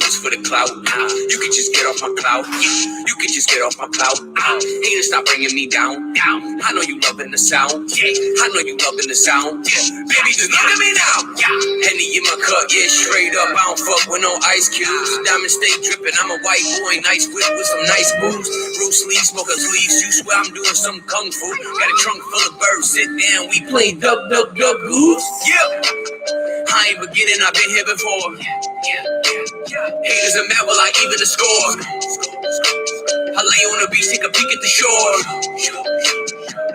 this for the clout. You can just get off my clout. You can just get off my clout. Haters stop bringing me down. I know you loving the sound. I know you loving the sound. Baby, just look at me now. Henny in my cup, yeah, straight up. I don't fuck with no ice cubes. Diamonds stay dripping. I'm a white boy, nice whip with some nice moves. Bruce Lee, smoke up sleeves. You swear I'm doing some kung fu. Got a trunk full of birds. Sit down, we play duck, duck, duck, goose. Yeah. I ain't beginning, I've been here before. Haters are mad while I even the score. I lay on the beach, take a peek at the shore.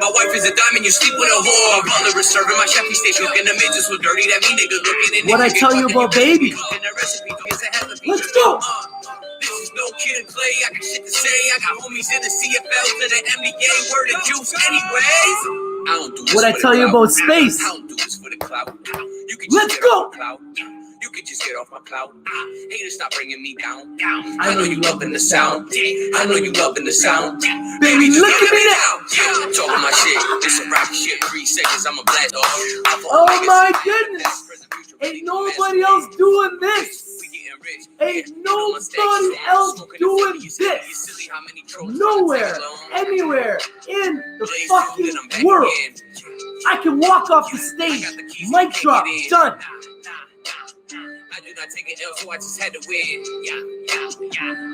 My wife is a diamond, you sleep with a whore. Butler is serving my chef, he stays cooking the midgets so dirty that me nigga looking in. What I tell you about baby? Let's go. This is no kid and play, I got shit to say. I got homies in the CFL to the NBA, word of juice anyways. I don't do this what I tell you about space? I don't do this for the clout. You can just Let's go. You can just get off my clout. Haters stop bringing me down. I know you loving the sound. I know you loving the sound. Baby, look at me now. Talking my shit. This a rocket shit. 3 seconds, I'm a blast off. Oh my goodness. Ain't nobody else doing this. Ain't nobody else doing this. Nowhere, anywhere in the fucking world. I can walk off the stage, mic drop, done. I do not take an L, so I just had to win.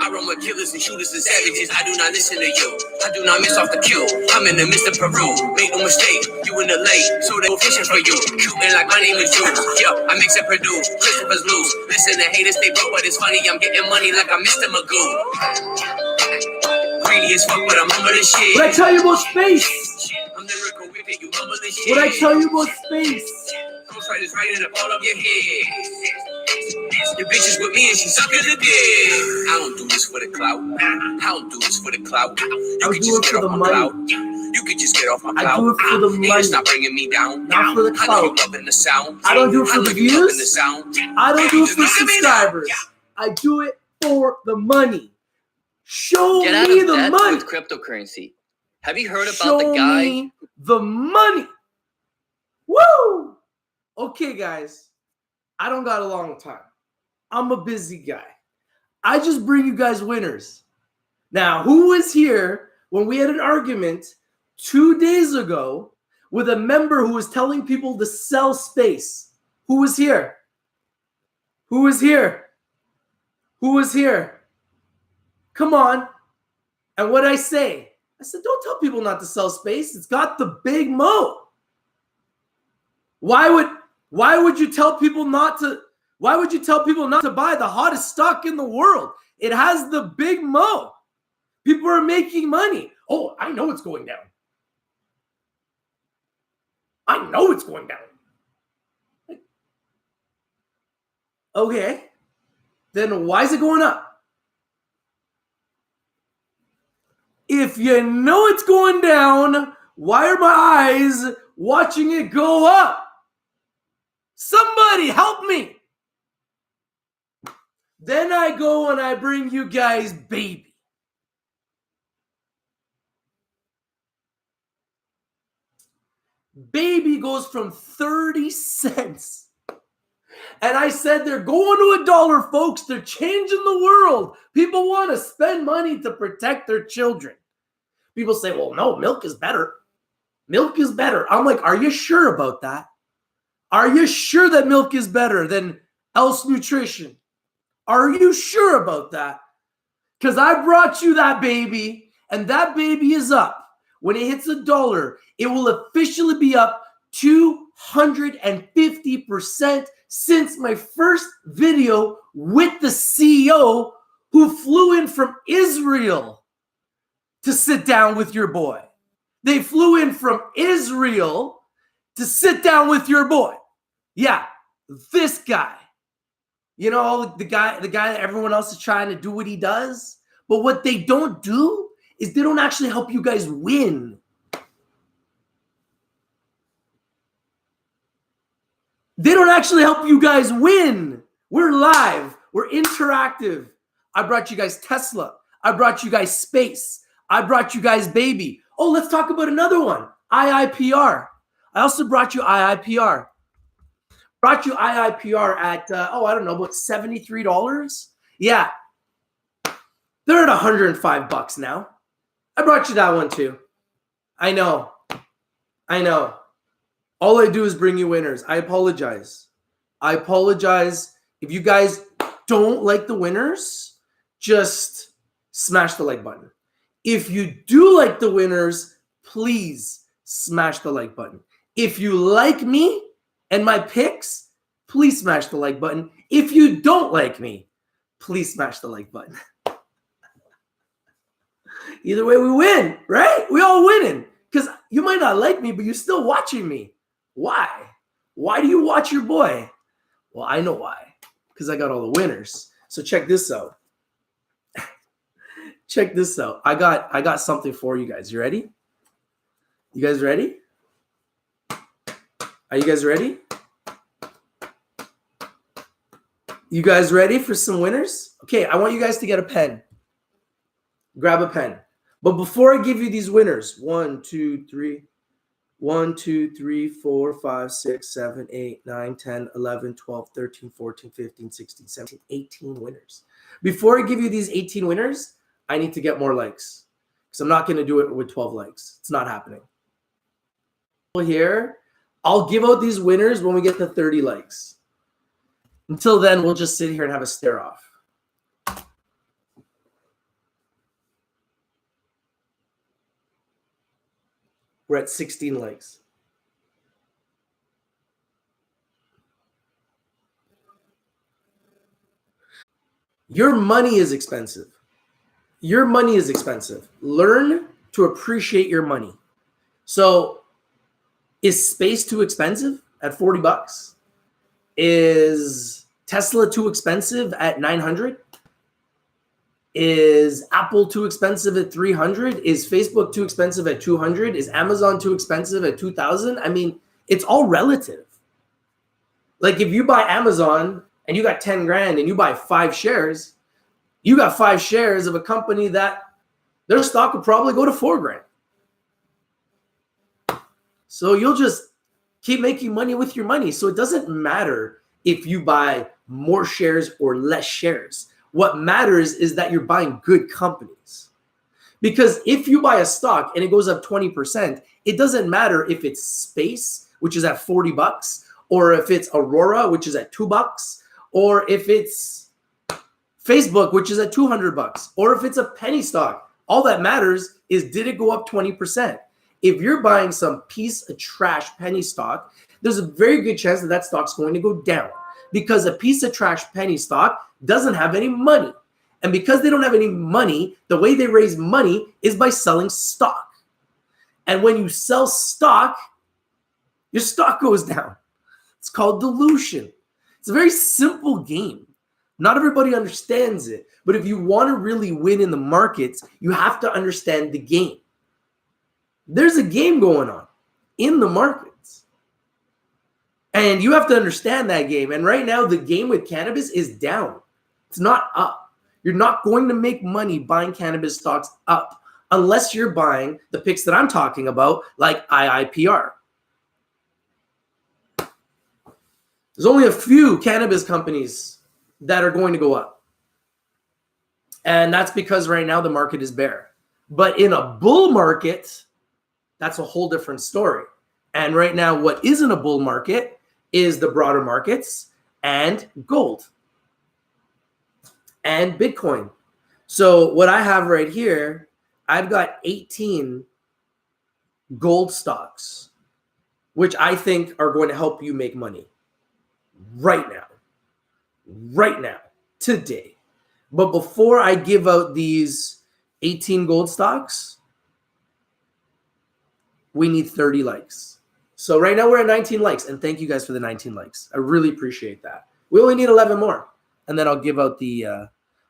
I run with killers and shooters and savages. I do not listen to you. I do not miss off the kill. I'm in the midst of Peru. Make no mistake, you in the lake, so they go fishing for you. Shooting like my name is Jules. Yo, I mix and Purdue. Christopher's loose. Listen to haters, they broke, but it's funny. I'm getting money like I'm Mr. Magoo. Greedy as fuck, but I'm humble as shit. What I tell you about space? I'm lyrical with it, you humble as shit. What I tell you about space? Ghostwriters writing up all of your head. Your bitch is with me and she's sucking the dick. I don't do this for the clout. I don't do this for the clout. You can just get off my clout. You can just get off my clout. I do it for the money. Haters not bringing me down. Not for the clout. I know you loving the sound. I don't do it for the views. I don't do it for subscribers. I do it for the money. Show Get out me of the debt money. with cryptocurrency. Have you heard about Show the guy? me the money. Woo! Okay, guys. I don't got a long time. I'm a busy guy. I just bring you guys winners. Now, who was here when we had an argument 2 days ago with a member who was telling people to sell space? Who was here? Who was here? Who was here? Come on. And what did I say? I said, don't tell people not to sell space. It's got the big mo. Why would you tell people not to? Why would you tell people not to buy the hottest stock in the world? It has the big mo. People are making money. Oh, I know it's going down. I know it's going down. Okay. Then why is it going up? If you know it's going down, why are my eyes watching it go up? Somebody help me. Then I go and I bring you guys baby. Baby goes from 30 cents. And I said they're going to $1, folks. They're changing the world. People want to spend money to protect their children. People say, well, no, milk is better. Milk is better. I'm like, are you sure about that? Are you sure that milk is better than Else Nutrition? Are you sure about that? Because I brought you that baby, and that baby is up. When it hits $1, it will officially be up 250% since my first video with the CEO who flew in from Israel to sit down with your boy. They flew in from Israel to sit down with your boy. Yeah, this guy. You know, the guy that everyone else is trying to do what he does. But what they don't do is they don't actually help you guys win. They don't actually help you guys win. We're live. We're interactive. I brought you guys Tesla. I brought you guys space. I brought you guys baby. Oh, let's talk about another one. IIPR. I also brought you IIPR. Brought you IIPR at, I don't know, about $73. Yeah, they're at $105 now. I brought you that one too. I know. All I do is bring you winners. I apologize. If you guys don't like the winners, just smash the like button. If you do like the winners, please smash the like button. If you like me and my picks, please smash the like button. If you don't like me, please smash the like button. Either way, we win, right? We all winning. Because you might not like me, but you're still watching me. Why? Why do you watch your boy? Well, I know why. Because I got all the winners. So check this out. Check this out. I got something for you guys. You ready? You guys ready? Are you guys ready? You guys ready for some winners? Okay, I want you guys to get a pen. Grab a pen. But before I give you these winners, 1, 2, 3, 4, 5, 6, 7, 8, 9, 10, 11, 12, 13, 14, 15, 16, 17, 18 winners. Before I give you these 18 winners, I need to get more likes. Because I'm not going to do it with 12 likes. It's not happening. Here, I'll give out these winners when we get to 30 likes. Until then, we'll just sit here and have a stare off. We're at 16 likes. Your money is expensive. Your money is expensive. Learn to appreciate your money. So, is space too expensive at $40? Is Tesla too expensive at $900? Is Apple too expensive at $300? Is Facebook too expensive at $200? Is Amazon too expensive at $2,000? I mean, it's all relative. Like if you buy Amazon and you got 10 grand and you buy 5 shares, you got 5 shares of a company that their stock would probably go to 4 grand. So you'll just keep making money with your money. So it doesn't matter if you buy more shares or less shares. What matters is that you're buying good companies. Because if you buy a stock and it goes up 20%, it doesn't matter if it's Space, which is at $40, or if it's Aurora, which is at $2, or if it's Facebook, which is at $200, or if it's a penny stock. All that matters is, did it go up 20%? If you're buying some piece of trash penny stock, there's a very good chance that that stock's going to go down, because a piece of trash penny stock doesn't have any money. And because they don't have any money, the way they raise money is by selling stock. And when you sell stock, your stock goes down. It's called dilution. It's a very simple game. Not everybody understands it. But if you want to really win in the markets, you have to understand the game. There's a game going on in the markets. And you have to understand that game. And right now, the game with cannabis is down. It's not up. You're not going to make money buying cannabis stocks up unless you're buying the picks that I'm talking about, like IIPR. There's only a few cannabis companies that are going to go up. And that's because right now the market is bear. But in a bull market, that's a whole different story. And right now, what isn't a bull market is the broader markets and gold and Bitcoin. So what I have right here, I've got 18 gold stocks, which I think are going to help you make money right now, today. But before I give out these 18 gold stocks, we need 30 likes. So right now we're at 19 likes, and thank you guys for the 19 likes. I really appreciate that. We only need 11 more, and then I'll give out the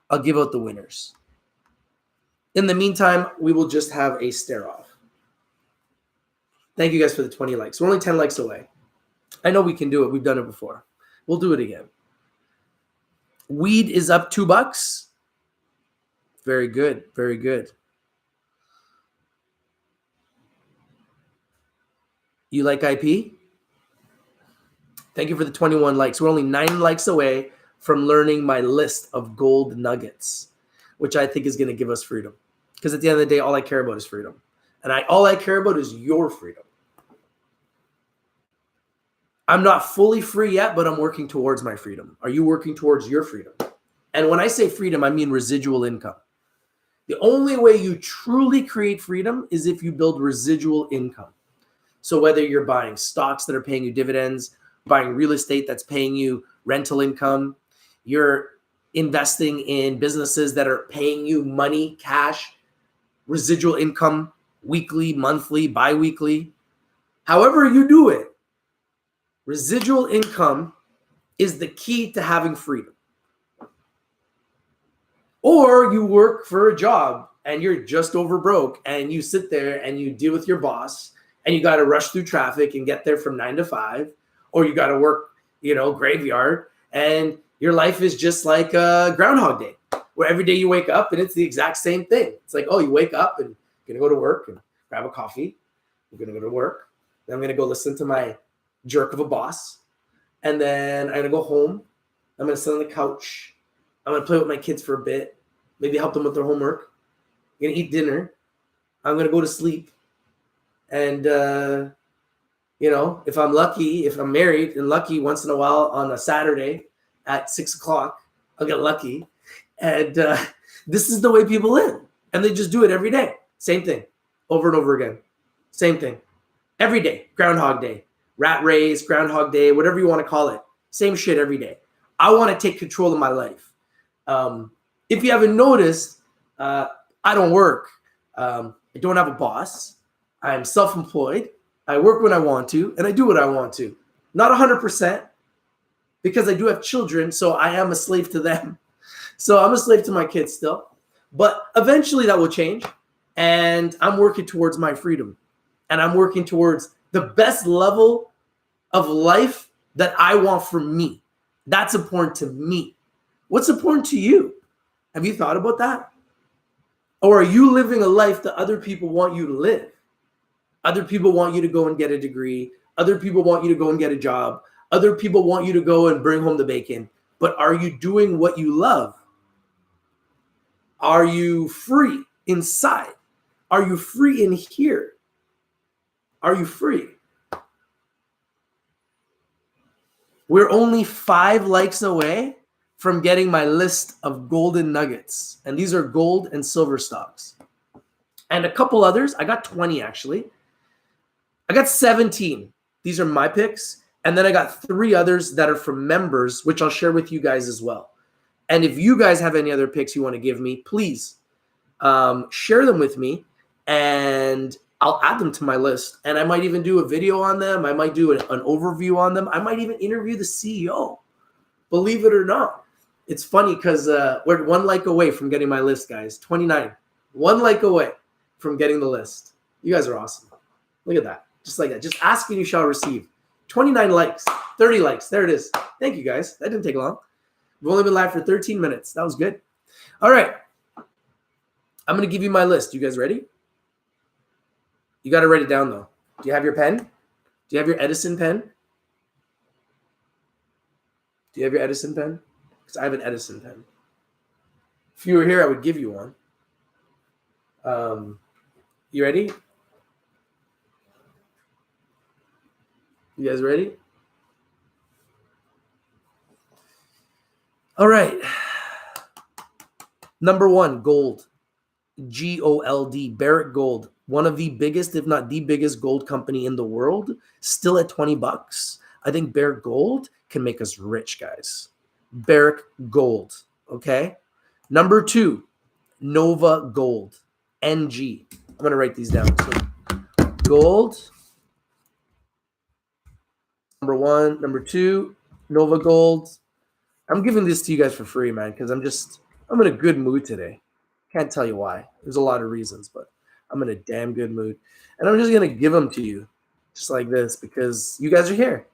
winners. In the meantime, we will just have a stare off. Thank you guys for the 20 likes. We're only 10 likes away. I know we can do it. We've done it before. We'll do it again. Weed is up $2. Very good. Very good. You like IP? Thank you for the 21 likes. We're only 9 likes away from learning my list of gold nuggets, which I think is going to give us freedom. Because at the end of the day, all I care about is freedom. And all I care about is your freedom. I'm not fully free yet, but I'm working towards my freedom. Are you working towards your freedom? And when I say freedom, I mean residual income. The only way you truly create freedom is if you build residual income. So whether you're buying stocks that are paying you dividends, buying real estate that's paying you rental income, you're investing in businesses that are paying you money, cash, residual income, weekly, monthly, bi-weekly, however you do it, residual income is the key to having freedom. Or you work for a job and you're just over broke and you sit there and you deal with your boss and you got to rush through traffic and get there from 9 to 5, or you got to work, graveyard, and your life is just like a Groundhog Day, where every day you wake up and it's the exact same thing. It's like, oh, you wake up and you're going to go to work and grab a coffee. You're going to go to work. Then I'm going to go listen to my jerk of a boss. And then I'm going to go home. I'm going to sit on the couch. I'm going to play with my kids for a bit, maybe help them with their homework. I'm going to eat dinner. I'm going to go to sleep. And, if I'm lucky, if I'm married and lucky once in a while on a Saturday at 6 o'clock, I'll get lucky. And this is the way people live. And they just do it every day. Same thing over and over again. Same thing. Every day. Groundhog Day. Rat race, Groundhog Day, whatever you want to call it. Same shit every day. I want to take control of my life. If you haven't noticed, I don't work. I don't have a boss. I'm self-employed. I work when I want to, and I do what I want to. Not 100%, because I do have children, so I am a slave to them. So I'm a slave to my kids still. But eventually that will change, and I'm working towards my freedom. And I'm working towards the best level of life that I want for me. That's important to me. What's important to you? Have you thought about that? Or are you living a life that other people want you to live? Other people want you to go and get a degree. Other people want you to go and get a job. Other people want you to go and bring home the bacon. But are you doing what you love? Are you free inside? Are you free in here? Are you free? We're only 5 likes away from getting my list of golden nuggets. And these are gold and silver stocks. And a couple others. I got 20 actually. I got 17. These are my picks. And then I got 3 others that are from members, which I'll share with you guys as well. And if you guys have any other picks you want to give me, please share them with me. And I'll add them to my list. And I might even do a video on them. I might do an overview on them. I might even interview the CEO. Believe it or not. It's funny because we're 1 like away from getting my list, guys. 29. 1 like away from getting the list. You guys are awesome. Look at that. Just like that. Just ask and you shall receive. 29 likes. 30 likes. There it is. Thank you, guys. That didn't take long. We've only been live for 13 minutes. That was good. All right. I'm going to give you my list. You guys ready? You got to write it down, though. Do you have your pen? Do you have your Edison pen? Do you have your Edison pen? Because I have an Edison pen. If you were here, I would give you one. You ready? You guys ready? All right. Number 1, gold. GOLD, Barrick Gold. One of the biggest, if not the biggest gold company in the world, still at $20. I think Barrick Gold can make us rich, guys. Barrick Gold, okay? Number 2, Nova Gold, NG. I'm going to write these down. So, gold. Number 1. Number 2, Nova Gold. I'm giving this to you guys for free, man, because I'm in a good mood today. Can't tell you why. There's a lot of reasons, but I'm in a damn good mood. And I'm just going to give them to you just like this because you guys are here.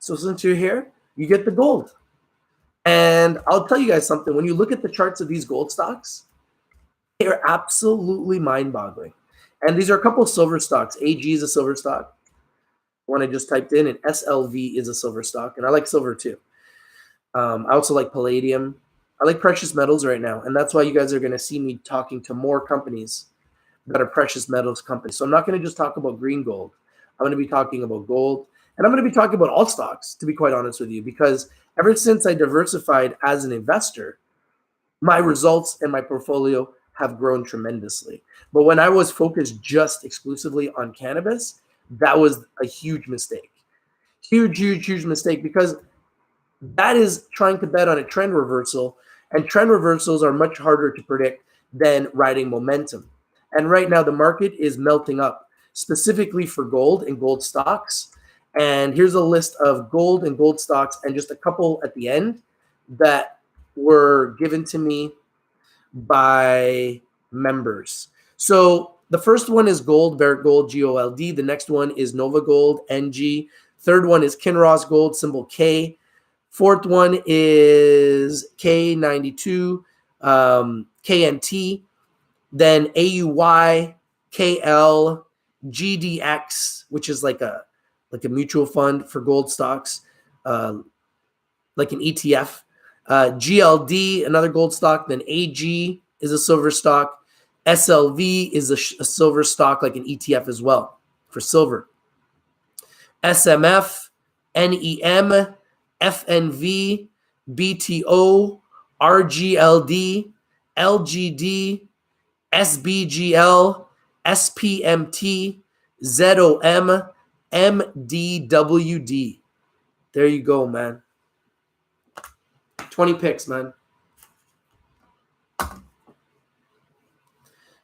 So since you're here, you get the gold. And I'll tell you guys something. When you look at the charts of these gold stocks, they are absolutely mind-boggling. And these are a couple of silver stocks. AG is a silver stock. One I just typed in, and SLV is a silver stock. And I like silver too. I also like palladium. I like precious metals right now, and that's why you guys are going to see me talking to more companies that are precious metals companies. So I'm not going to just talk about green gold. I'm going to be talking about gold, and I'm going to be talking about all stocks, to be quite honest with you, because ever since I diversified as an investor, my results and my portfolio have grown tremendously. But when I was focused just exclusively on cannabis, that was a huge mistake. Huge mistake, because that is trying to bet on a trend reversal, and trend reversals are much harder to predict than riding momentum. And right now, the market is melting up, specifically for gold and gold stocks. And here's a list of gold and gold stocks, and just a couple at the end that were given to me by members. So the first one is gold, Barrick Gold, GOLD. The next one is Nova Gold, NG. Third one is Kinross Gold, symbol K. Fourth one is K92, KNT. Then AUY, KL, GDX, which is like a mutual fund for gold stocks, like an ETF. GLD, another gold stock. Then AG is a silver stock. SLV is a silver stock, like an ETF as well for silver. SMF, NEM, FNV, BTO, RGLD, LGD, SBGL, SPMT, ZOM, MDWD. There you go, man. 20 picks, man.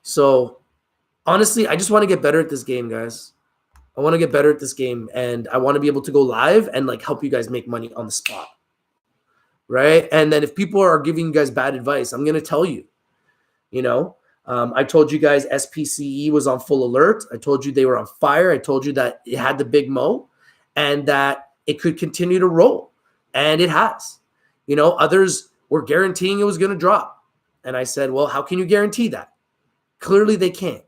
So, honestly, I just want to get better at this game, guys. I want to get better at this game, and I want to be able to go live and like help you guys make money on the spot, right? And then if people are giving you guys bad advice, I'm going to tell you, I told you guys SPCE was on full alert. I told you they were on fire. I told you that it had the big mo and that it could continue to roll, and it has. Others were guaranteeing it was going to drop. And I said, well, how can you guarantee that? Clearly they can't.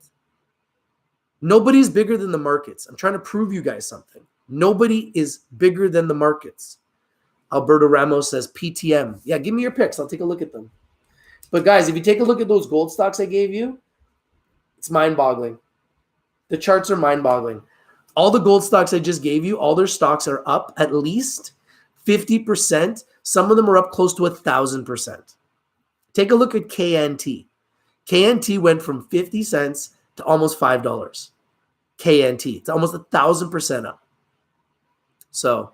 Nobody's bigger than the markets. I'm trying to prove you guys something. Nobody is bigger than the markets. Alberto Ramos says PTM. Yeah, give me your picks. I'll take a look at them. But guys, if you take a look at those gold stocks I gave you, it's mind-boggling. The charts are mind-boggling. All the gold stocks I just gave you, all their stocks are up at least 50%. Some of them are up close to 1,000%. Take a look at KNT. KNT went from 50 cents to almost $5. KNT. It's almost 1,000% up. So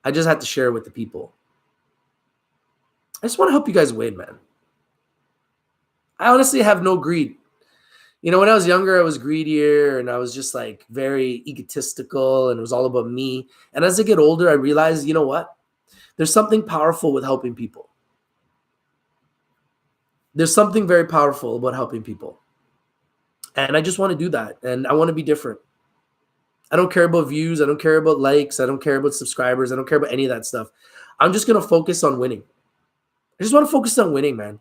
I just had to share it with the people. I just want to help you guys win, man. I honestly have no greed. When I was younger, I was greedier and I was just like very egotistical and it was all about me. And as I get older, I realized, you know what? There's something powerful with helping people. There's something very powerful about helping people. And I just want to do that. And I want to be different. I don't care about views. I don't care about likes. I don't care about subscribers. I don't care about any of that stuff. I'm just going to focus on winning. I just want to focus on winning, man.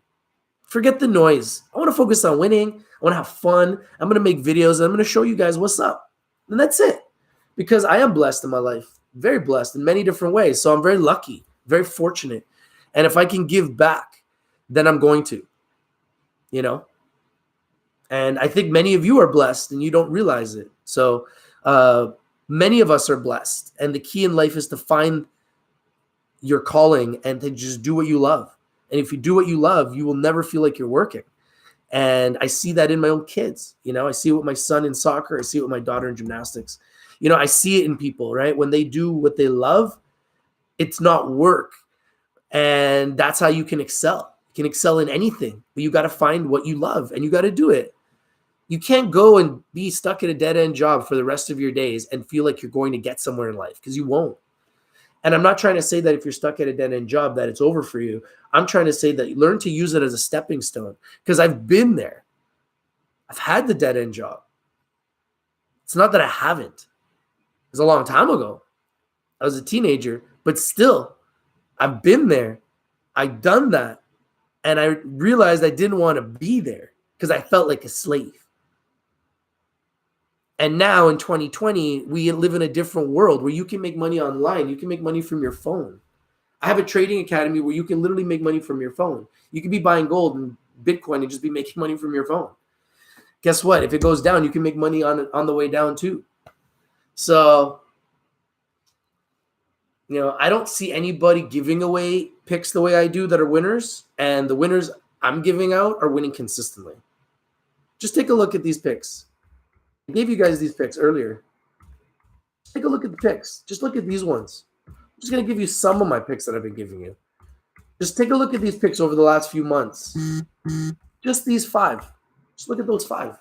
Forget the noise. I want to focus on winning. I want to have fun. I'm going to make videos and I'm going to show you guys what's up. And that's it. Because I am blessed in my life. Very blessed in many different ways. So I'm very lucky, very fortunate. And if I can give back, then I'm going to. And I think many of you are blessed and you don't realize it. So many of us are blessed. And the key in life is to find your calling and to just do what you love. And if you do what you love, you will never feel like you're working. And I see that in my own kids. I see it with my son in soccer. I see it with my daughter in gymnastics. I see it in people, right? When they do what they love, it's not work. And that's how you can excel. You can excel in anything, but you got to find what you love and you got to do it. You can't go and be stuck at a dead-end job for the rest of your days and feel like you're going to get somewhere in life, because you won't. And I'm not trying to say that if you're stuck at a dead-end job that it's over for you. I'm trying to say that you learn to use it as a stepping stone, because I've been there. I've had the dead-end job. It's not that I haven't. It was a long time ago. I was a teenager, but still, I've been there. I've done that. And I realized I didn't want to be there because I felt like a slave. And now in 2020, we live in a different world where you can make money online. You can make money from your phone. I have a trading academy where you can literally make money from your phone. You could be buying gold and Bitcoin and just be making money from your phone. Guess what? If it goes down, you can make money on the way down too. So, I don't see anybody giving away picks the way I do that are winners. And the winners I'm giving out are winning consistently. Just take a look at these picks. I gave you guys these picks earlier. Take a look at the picks. Just look at these ones. I'm just going to give you some of my picks that I've been giving you. Just take a look at these picks over the last few months. Just these 5. Just look at those 5.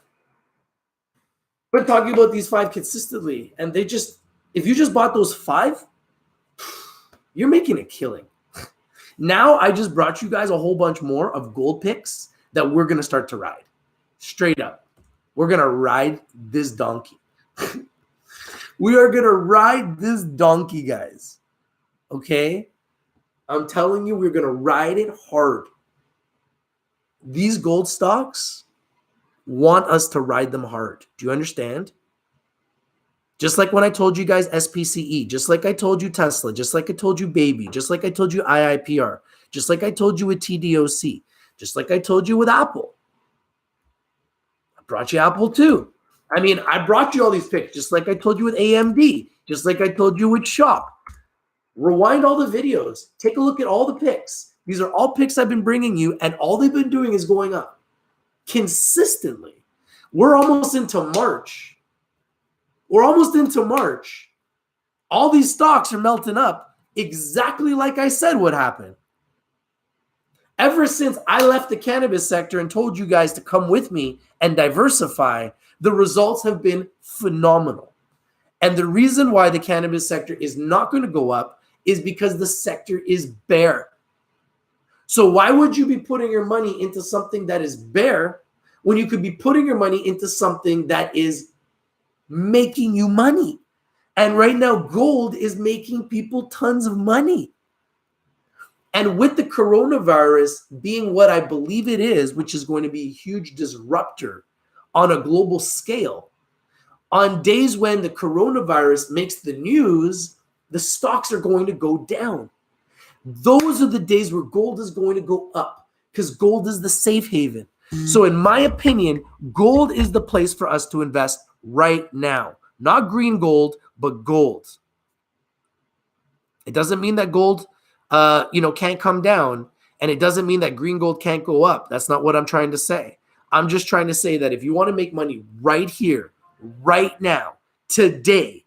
We're talking about these 5 consistently. And if you just bought those 5, you're making a killing. Now I just brought you guys a whole bunch more of gold picks that we're going to start to ride. Straight up. We're going to ride this donkey. We are going to ride this donkey, guys. Okay? I'm telling you, we're going to ride it hard. These gold stocks want us to ride them hard. Do you understand? Just like when I told you guys SPCE, just like I told you Tesla, just like I told you Baby, just like I told you IIPR, just like I told you with TDOC, just like I told you with Apple. I brought you Apple too. I brought you all these picks, just like I told you with AMD, just like I told you with Shop. Rewind all the videos. Take a look at all the picks. These are all picks I've been bringing you, and all they've been doing is going up consistently. We're almost into March. All these stocks are melting up exactly like I said would happen. Ever since I left the cannabis sector and told you guys to come with me and diversify, the results have been phenomenal. And the reason why the cannabis sector is not going to go up is because the sector is bare. So why would you be putting your money into something that is bare when you could be putting your money into something that is making you money? And right now, gold is making people tons of money. And with the coronavirus being what I believe it is, which is going to be a huge disruptor on a global scale, on days when the coronavirus makes the news, the stocks are going to go down. Those are the days where gold is going to go up because gold is the safe haven. So in my opinion, gold is the place for us to invest right now. Not green gold, but gold. It doesn't mean that gold can't come down, and it doesn't mean that green gold can't go up. That's not what I'm trying to say. I'm just trying to say that if you want to make money right here, right now, today,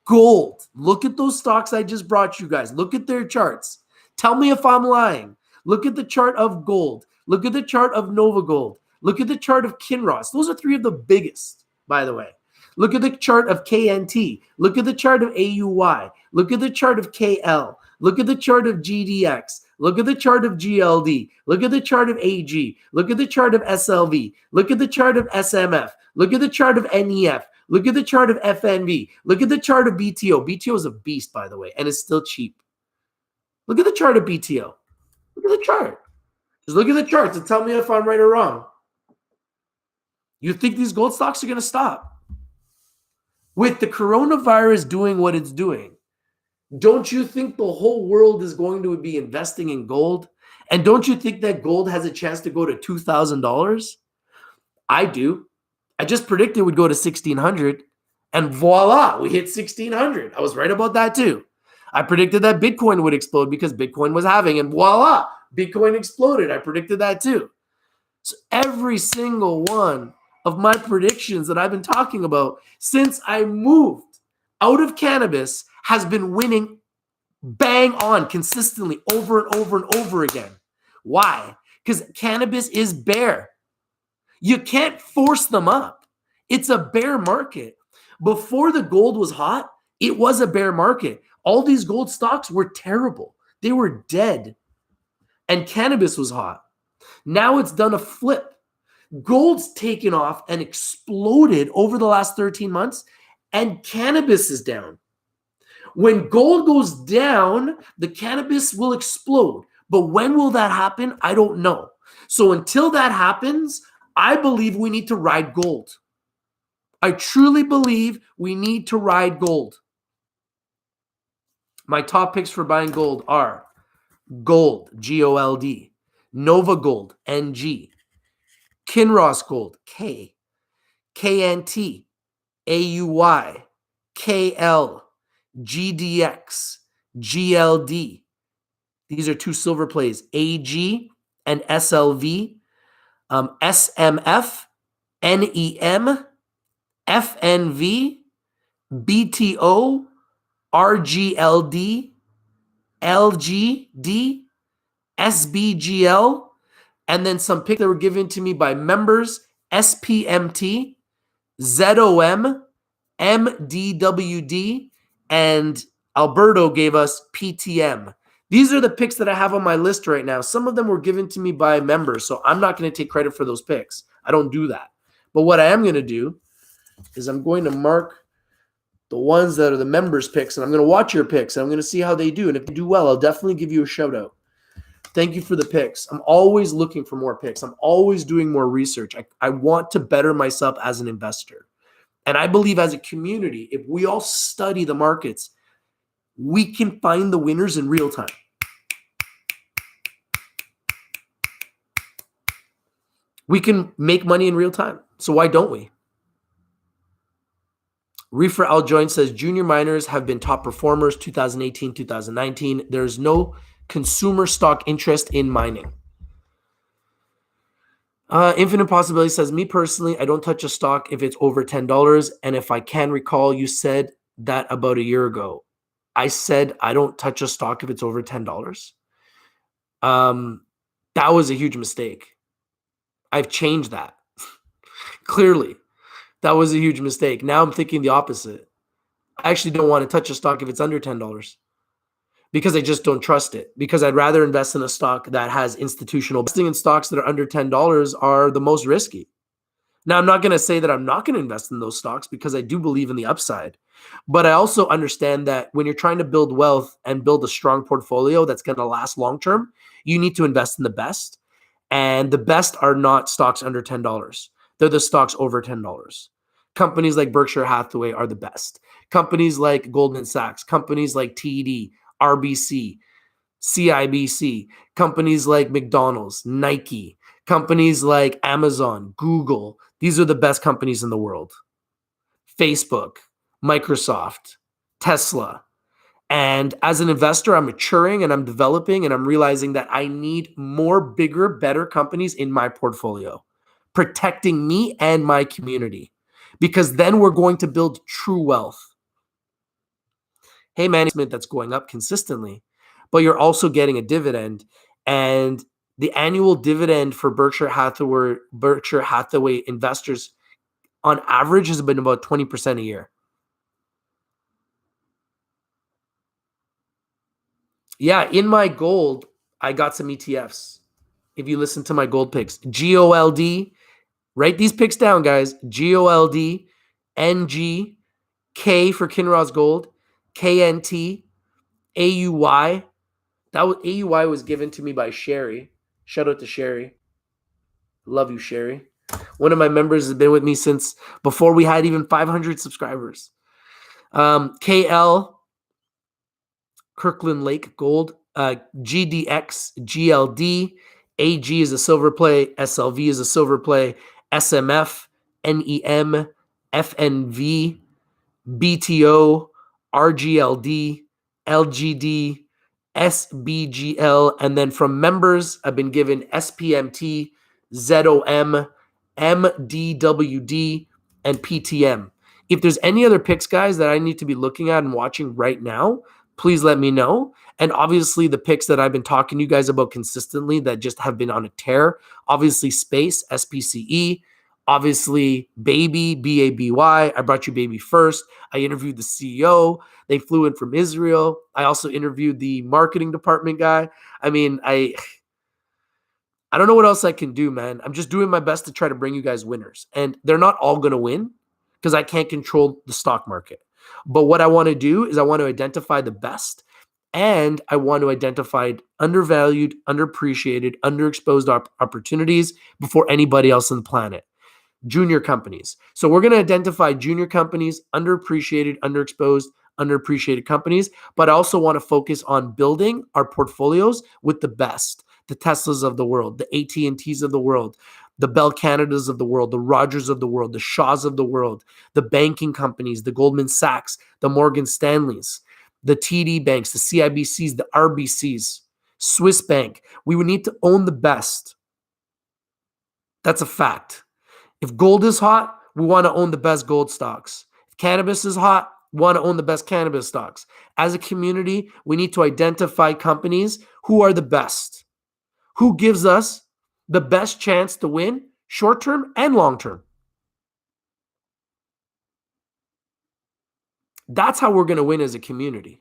gold. Look at those stocks I just brought you guys. Look at their charts. Tell me if I'm lying. Look at the chart of gold. Look at the chart of Nova Gold. Look at the chart of Kinross. Those are 3 of the biggest, by the way. Look at the chart of KNT. Look at the chart of AUY. Look at the chart of KL. Look at the chart of GDX. Look at the chart of GLD. Look at the chart of AG. Look at the chart of SLV. Look at the chart of SMF. Look at the chart of NEF. Look at the chart of FNV. Look at the chart of BTO. BTO is a beast, by the way, and it's still cheap. Look at the chart of BTO. Look at the chart. Just look at the charts and tell me if I'm right or wrong. You think these gold stocks are going to stop? With the coronavirus doing what it's doing, don't you think the whole world is going to be investing in gold? And don't you think that gold has a chance to go to $2,000? I do. I just predicted it would go to 1,600, and voila, we hit 1,600. I was right about that too. I predicted that Bitcoin would explode because Bitcoin was halving, and voila, Bitcoin exploded. I predicted that too. So every single one of my predictions that I've been talking about since I moved out of cannabis has been winning bang on consistently over and over and over again. Why? Because cannabis is bare. You can't force them up. It's a bear market. Before the gold was hot, it was a bear market. All these gold stocks were terrible. They were dead. And cannabis was hot. Now it's done a flip. Gold's taken off and exploded over the last 13 months, and cannabis is down. When gold goes down, the cannabis will explode. But when will that happen? I don't know. So until that happens, I believe we need to ride gold. I truly believe we need to ride gold. My top picks for buying gold are Gold, GOLD. Nova Gold, NG. Kinross Gold, K. KNT, AUY, KL, GDX, GLD. These are two silver plays, AG and SLV, SMF, NEM, FNV, BTO, RGLD, LGD, SBGL, and then some picks that were given to me by members, SPMT, ZOM, MDWD, and Alberto gave us PTM. These are the picks that I have on my list right now. Some of them were given to me by members, so I'm not going to take credit for those picks. I don't do that. But what I am going to do is I'm going to mark the ones that are the members' picks, and I'm going to watch your picks, and I'm going to see how they do. And if you do well, I'll definitely give you a shout out. Thank you for the picks. I'm always looking for more picks. I'm always doing more research. I want to better myself as an investor. And I believe as a community, if we all study the markets, we can find the winners in real time. We can make money in real time. So why don't we? Reefer Aljoin says junior miners have been top performers 2018, 2019. There's no consumer stock interest in mining. Infinite Possibility says, me personally, I don't touch a stock if it's over $10. And if I can recall, you said that about a year ago. I said I don't touch a stock if it's over $10. That was a huge mistake. I've changed that. Clearly, that was a huge mistake. Now I'm thinking the opposite. I actually don't want to touch a stock if it's under $10 because I just don't trust it, because I'd rather invest in a stock that has institutional. Investing in stocks that are under $10 are the most risky. Now, I'm not going to say that I'm not going to invest in those stocks because I do believe in the upside. But I also understand that when you're trying to build wealth and build a strong portfolio that's going to last long term, you need to invest in the best. And the best are not stocks under $10. They're the stocks over $10. Companies like Berkshire Hathaway are the best. Companies like Goldman Sachs, companies like TD, RBC, CIBC, companies like McDonald's, Nike, companies like Amazon, Google. These are the best companies in the world. Facebook, Microsoft, Tesla. And as an investor, I'm maturing and I'm developing and I'm realizing that I need more bigger, better companies in my portfolio, protecting me and my community, because then we're going to build true wealth. Hey, management that's going up consistently, but you're also getting a dividend. And the annual dividend for Berkshire Hathaway investors on average has been about 20% a year. Yeah, in my gold, I got some ETFs. If you listen to my gold picks, GOLD, write these picks down, guys. GOLD, NG, K for Kinross Gold, KNT, AUY. AUY was given to me by Sherry. Shout out to Sherry. Love you, Sherry. One of my members has been with me since before we had even 500 subscribers. KL, Kirkland Lake Gold, GDX, GLD, AG is a silver play, SLV is a silver play, SMF, NEM, FNV, BTO, RGLD, LGD, SBGL, and then from members, I've been given SPMT, ZOM, MDWD, and PTM. If there's any other picks, guys, that I need to be looking at and watching right now, please let me know. And obviously the picks that I've been talking to you guys about consistently that just have been on a tear, obviously Space, SPCE, obviously Baby, BABY. I brought you Baby first. I interviewed the CEO. They flew in from Israel. I also interviewed the marketing department guy. I mean, I don't know what else I can do, man. I'm just doing my best to try to bring you guys winners. And they're not all going to win because I can't control the stock market. But what I want to do is I want to identify the best, and I want to identify undervalued, underappreciated, underexposed opportunities before anybody else on the planet. Junior companies. So we're going to identify junior companies, underappreciated, underexposed. underappreciated companies, but I also want to focus on building our portfolios with the best, the Teslas of the world, the AT&Ts of the world, the Bell Canadas of the world, the Rogers of the world, the Shaws of the world, the banking companies, the Goldman Sachs, the Morgan Stanleys, the TD banks, the CIBCs, the RBCs, Swiss Bank. We would need to own the best. That's a fact. If gold is hot, we want to own the best gold stocks. If cannabis is hot, we want to own the best cannabis stocks. As a community, we need to identify companies who are the best, who gives us the best chance to win short-term and long-term. That's how we're going to win as a community.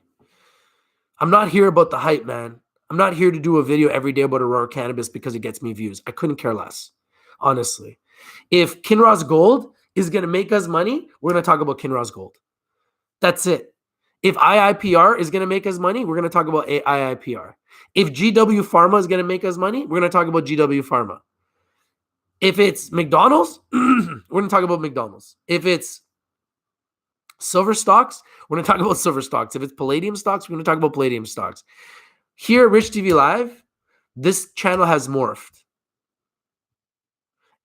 I'm not here about the hype, man. I'm not here to do a video every day about Aurora Cannabis because it gets me views. I couldn't care less, honestly. If Kinross Gold is going to make us money, we're going to talk about Kinross Gold. That's it. If IIPR is going to make us money, we're going to talk about IIPR. If GW Pharma is going to make us money, we're going to talk about GW Pharma. If it's McDonald's, we're going to talk about McDonald's. If it's silver stocks, we're going to talk about silver stocks. If it's palladium stocks, we're going to talk about palladium stocks. Here at Rich TV Live, this channel has morphed.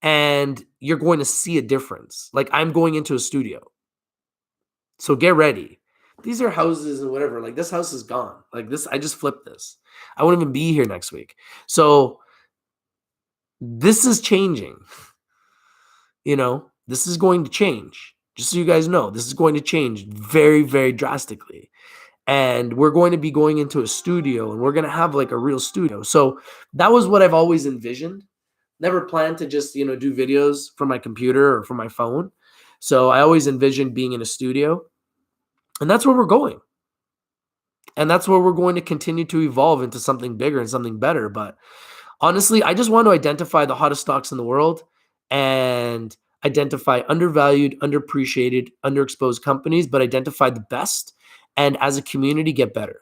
And you're going to see a difference. Like, I'm going into a studio. So get ready. These are houses and whatever. Like, this house is gone. Like, this, I just flipped this. I won't even be here next week. So this is changing. You know, this is going to change. Just so you guys know, this is going to change very, very drastically. And we're going to be going into a studio, and we're going to have like a real studio. So that was what I've always envisioned. Never planned to just, do videos from my computer or from my phone. So I always envisioned being in a studio. And that's where we're going. And that's where we're going to continue to evolve into something bigger and something better. But honestly, I just want to identify the hottest stocks in the world and identify undervalued, underappreciated, underexposed companies, but identify the best, and as a community get better.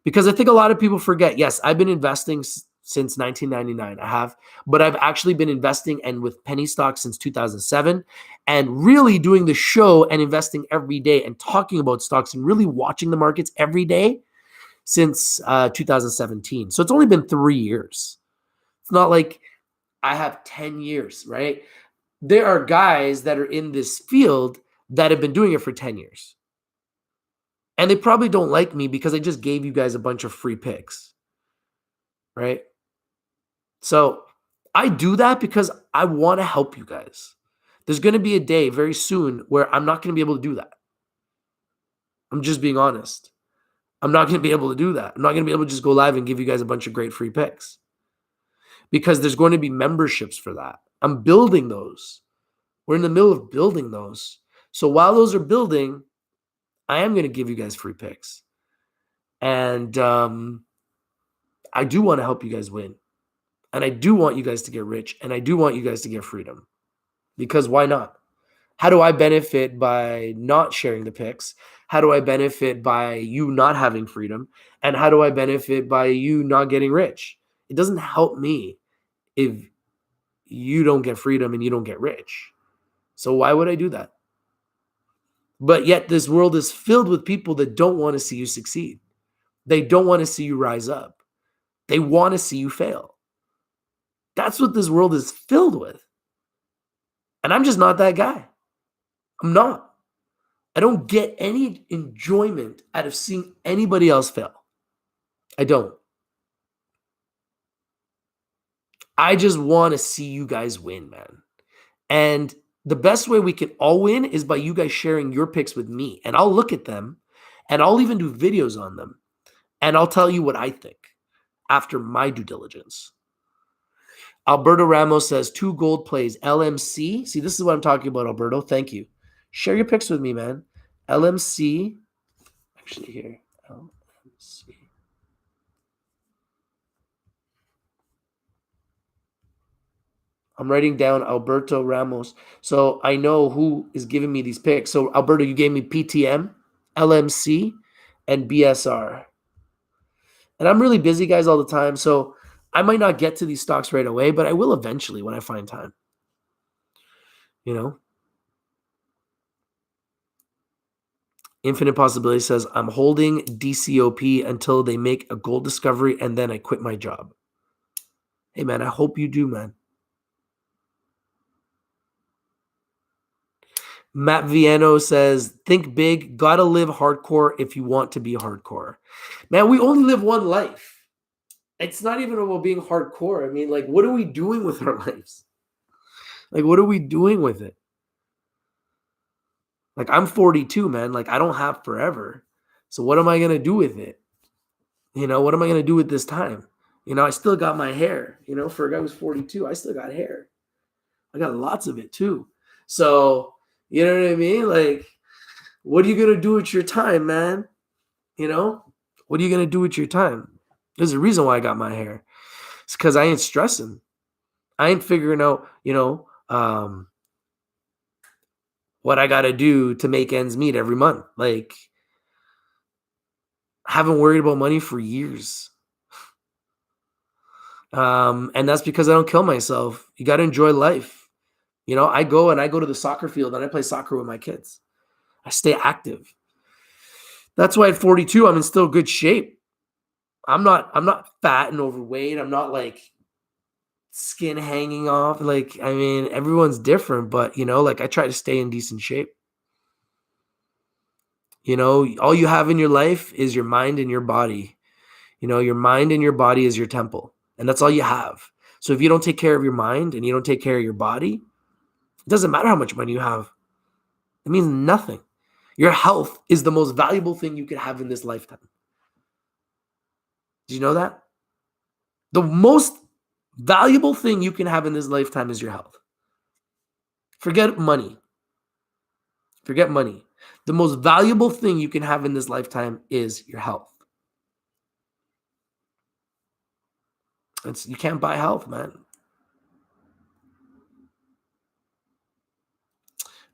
Because I think a lot of people forget, yes, I've been investing since 1999. I have, but I've actually been investing and with penny stocks since 2007, and really doing the show and investing every day and talking about stocks and really watching the markets every day since 2017. So it's only been 3 years. It's not like I have 10 years, right? There are guys that are in this field that have been doing it for 10 years. And they probably don't like me because I just gave you guys a bunch of free picks, right? So I do that because I want to help you guys. There's going to be a day very soon where I'm not going to be able to do that. I'm just being honest. I'm not going to be able to do that. I'm not going to be able to just go live and give you guys a bunch of great free picks because there's going to be memberships for that. I'm building those. We're in the middle of building those. So while those are building, I am going to give you guys free picks. And I do want to help you guys win. And I do want you guys to get rich. And I do want you guys to get freedom. Because why not? How do I benefit by not sharing the picks? How do I benefit by you not having freedom? And how do I benefit by you not getting rich? It doesn't help me if you don't get freedom and you don't get rich. So why would I do that? But yet this world is filled with people that don't want to see you succeed. They don't want to see you rise up. They want to see you fail. That's what this world is filled with. And I'm just not that guy. I'm not. I don't get any enjoyment out of seeing anybody else fail. I don't. I just want to see you guys win, man. And the best way we can all win is by you guys sharing your picks with me. And I'll look at them and I'll even do videos on them. And I'll tell you what I think after my due diligence. Alberto Ramos says 2 gold plays. LMC. See, this is what I'm talking about, Alberto. Thank you. Share your picks with me, man. LMC. Actually, here. LMC. I'm writing down Alberto Ramos. So I know who is giving me these picks. So, Alberto, you gave me PTM, LMC, and BSR. And I'm really busy, guys, all the time. So I might not get to these stocks right away, but I will eventually when I find time. Infinite Possibility says, I'm holding DCOP until they make a gold discovery and then I quit my job. Hey, man, I hope you do, man. Matt Viano says, think big, gotta live hardcore if you want to be hardcore. Man, we only live one life. It's not even about being hardcore. I mean, like, what are we doing with our lives? Like, what are we doing with it? Like, I'm 42, man. Like, I don't have forever. So what am I going to do with it? You know, what am I going to do with this time? You know, I still got my hair. You know, for a guy who's 42, I still got hair. I got lots of it too. So, you know what I mean? Like, what are you going to do with your time, man? You know, what are you going to do with your time? There's a reason why I got my hair. It's because I ain't stressing. I ain't figuring out, you know, what I got to do to make ends meet every month. Like, I haven't worried about money for years. And that's because I don't kill myself. You got to enjoy life. You know, I go to the soccer field and I play soccer with my kids. I stay active. That's why at 42, I'm in still good shape. I'm not fat and overweight. I'm not like skin hanging off. Like, I mean, everyone's different, but you know, like I try to stay in decent shape. You know, all you have in your life is your mind and your body. You know, your mind and your body is your temple, and that's all you have. So if you don't take care of your mind and you don't take care of your body, it doesn't matter how much money you have. It means nothing. Your health is the most valuable thing you could have in this lifetime. Did you know that? The most valuable thing you can have in this lifetime is your health. Forget money. Forget money. The most valuable thing you can have in this lifetime is your health. You can't buy health, man.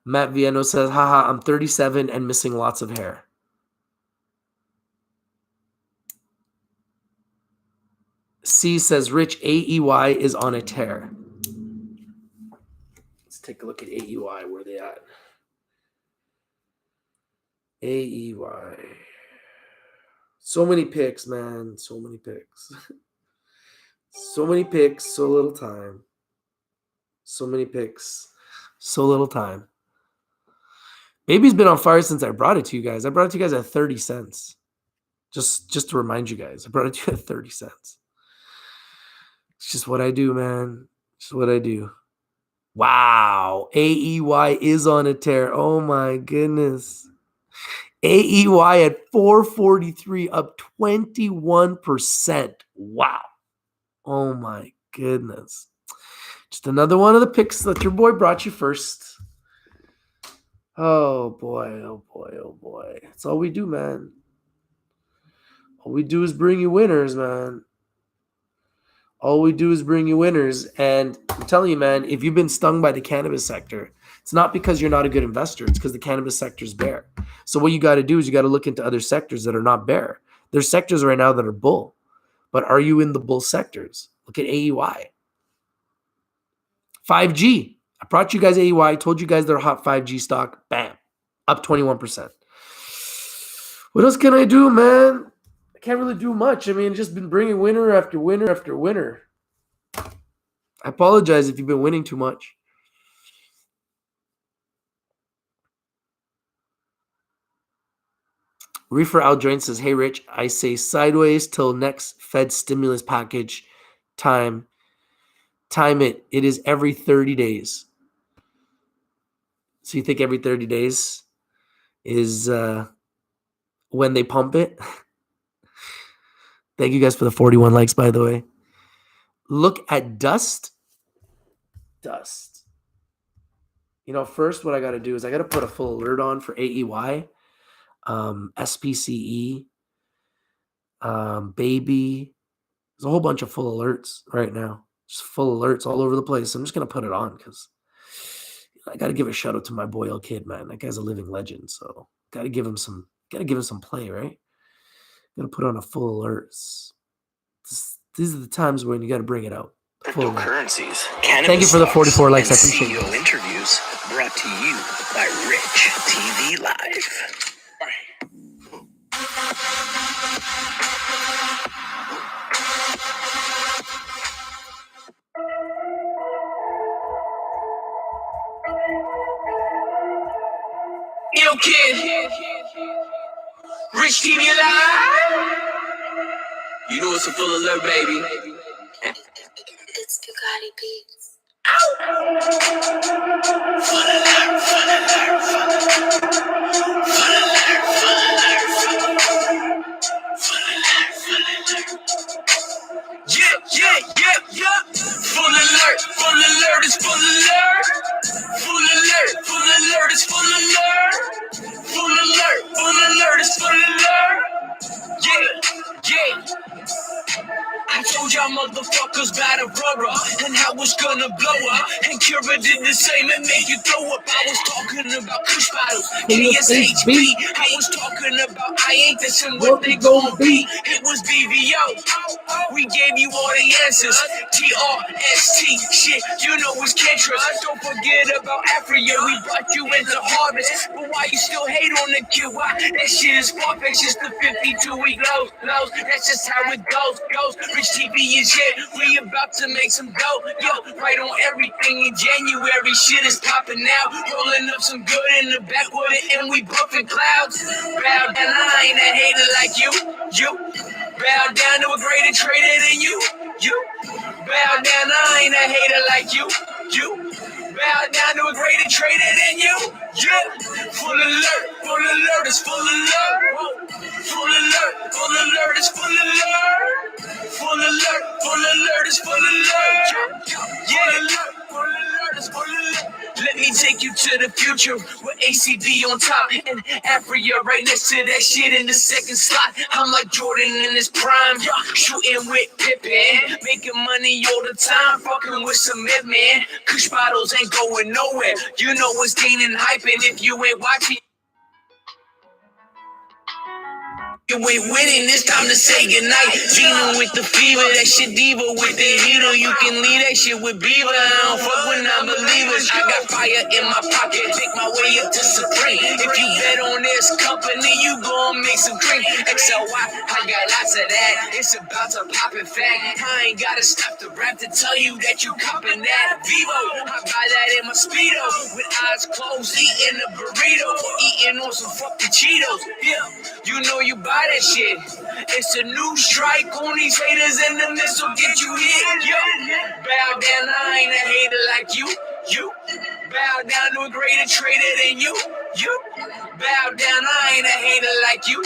Matt Viano says, haha, I'm 37 and missing lots of hair. C says, Rich, AEY is on a tear. Let's take a look at AEY. Where they at? AEY. So many picks, man. So many picks. So many picks, so little time. So many picks, so little time. Baby's been on fire since I brought it to you guys. I brought it to you guys at 30 cents. Just to remind you guys, I brought it to you at 30 cents. It's just what I do, man. It's what I do. Wow. AEY is on a tear. Oh, my goodness. AEY at 443, up 21%. Wow. Oh, my goodness. Just another one of the picks that your boy brought you first. Oh, boy. Oh, boy. Oh, boy. That's all we do, man. All we do is bring you winners, man. All we do is bring you winners. And I'm telling you, man, if you've been stung by the cannabis sector, it's not because you're not a good investor. It's because the cannabis sector is bear. So what you got to do is you got to look into other sectors that are not bear. There's sectors right now that are bull. But are you in the bull sectors? Look at AEY. 5G. I brought you guys AEY. Told you guys they're a hot 5G stock. Bam. Up 21%. What else can I do, man? I can't really do much. I mean, just been bringing winner after winner after winner. I apologize if you've been winning too much. Reefer Aljoin says, hey, Rich, I say sideways till next Fed stimulus package time. Time it. It is every 30 days. So you think every 30 days is when they pump it? Thank you guys for the 41 likes, by the way. Look at dust. Dust. You know, first what I got to do is I got to put a full alert on for AEY, SPCE, Baby. There's a whole bunch of full alerts right now. Just full alerts all over the place. I'm just going to put it on because I got to give a shout out to my boy, Kid, man. That guy's a living legend. So got to give him some play, right? Got to put on a full alerts. These are the times when you got to bring it out. Cryptocurrencies. Thank you for the 44 likes. I appreciate it. CEO interviews brought to you by Rich TV Live. All right. kid. Rich TV Live. You know it's a full alert, baby. It's Bugatti Beats. Yeah. Full alert is full alert. Full alert is full alert. Full alert is full alert. Yeah. I told y'all motherfuckers about Aurora and how it's gonna blow up. And Cura did the same and make you throw up. I was talking about Kush bottles, KSHB. I was talking about I ain't this and what they gon' be. It was BVO. We gave you all the answers. TRST. Shit, you know it's cancerous. Don't forget about Afria. We brought you into harvest. But why you still hate on the kid? Why? That shit is far-fetched. It's the 52-week lows. That's just how it goes. Rich TV is here. We about to make some dough. Yo, right on everything in January. Shit is popping out. Rolling up some good in the backwater and we buffing clouds. Bow down, I ain't a hater like you. Bow down to a greater trader than you. Bow down, I ain't a hater like you. Bow down to a greater trader than you. Full alert is full alert. Full alert is full alert. Full alert is full alert. Full alert is full alert. Let me take you to the future with ACB on top and Afria right next to that shit in the second slot. I'm like Jordan in his prime, shooting with Pippen, making money all the time, fucking with some man. Kush bottles ain't going nowhere. You know what's gaining hype, and if you ain't watching, you ain't winning, it's time to say goodnight. Gina with the fever, that shit diva with the heater. You can leave that shit with Beaver. I don't fuck with non-believers. I got fire in my pocket, take my way up to Supreme. If you bet on this company, you gon' make some cream. XLY, I got lots of that. It's about to pop in fact. I ain't gotta stop the rap to tell you that you copping that. Vivo, I buy that in my Speedo. With eyes closed, eating a burrito. Eating on some fucking Cheetos. Yeah, you know you buy that shit. It's a new strike on these haters and the missile get you hit. Yo, bow down, I ain't a hater like you. Bow down to a greater trader than you. Bow down, I ain't a hater like you.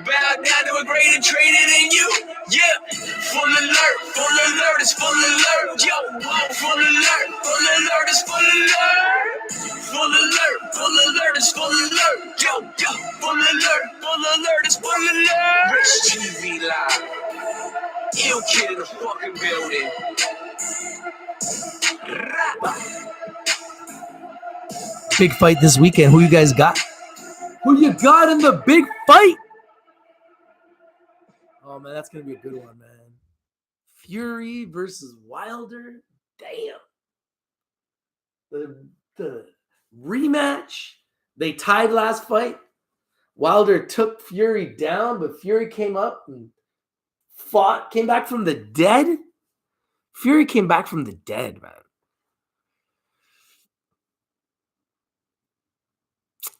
Bow down to a greater trader than you. Full alert is full alert. Yo, full alert is full alert. Full alert is full alert. Yo, full alert is full alert. Rich TV Live. Ill kid in the fucking building. Big fight this weekend. Who you guys got? Who you got in the big fight? Oh, man, that's going to be a good one, man. Fury versus Wilder. Damn. The rematch. They tied last fight. Wilder took Fury down, but Fury came up and fought, came back from the dead. Fury came back from the dead, man.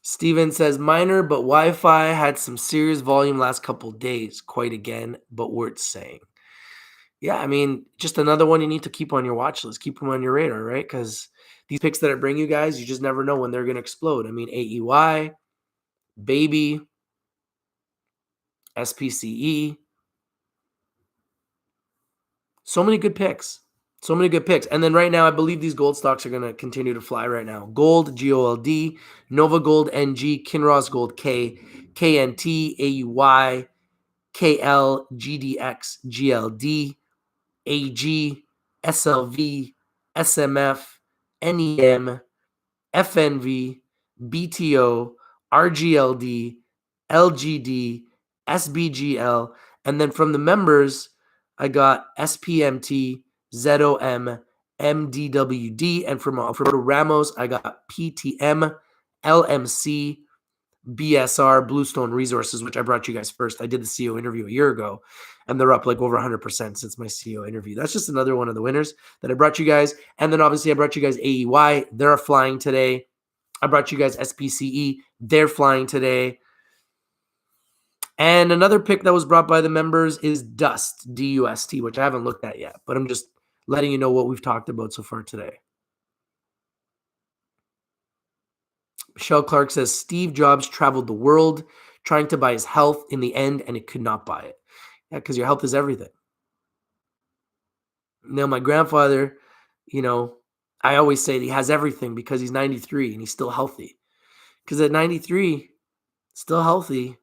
Steven says, minor, but Wi-Fi had some serious volume last couple days. Quite again, but worth saying. Yeah, I mean, just another one you need to keep on your watch list. Keep them on your radar, right? Because these picks that I bring you guys, you just never know when they're going to explode. I mean, AEY, Baby, SPCE. So many good picks. And then right now, I believe these gold stocks are going to continue to fly right now. Gold, GOLD, Nova Gold, NG, Kinross Gold, K, KNT, AUY, KL, GDX, GLD, AG, SLV, SMF, NEM, FNV, BTO, RGLD, LGD, SBGL, and then from the members, I got SPMT, ZOM, MDWD, and from Ramos, I got PTM, LMC, BSR, Bluestone Resources, which I brought you guys first. I did the CEO interview a year ago, and they're up like over 100% since my CEO interview. That's just another one of the winners that I brought you guys. And then obviously I brought you guys AEY. They're flying today. I brought you guys SPCE. They're flying today. And another pick that was brought by the members is Dust, D-U-S-T, which I haven't looked at yet, but I'm just letting you know what we've talked about so far today. Michelle Clark says, Steve Jobs traveled the world trying to buy his health in the end, and it could not buy it. Yeah, because your health is everything. Now, my grandfather, I always say he has everything because he's 93 and he's still healthy. Because at 93, still healthy,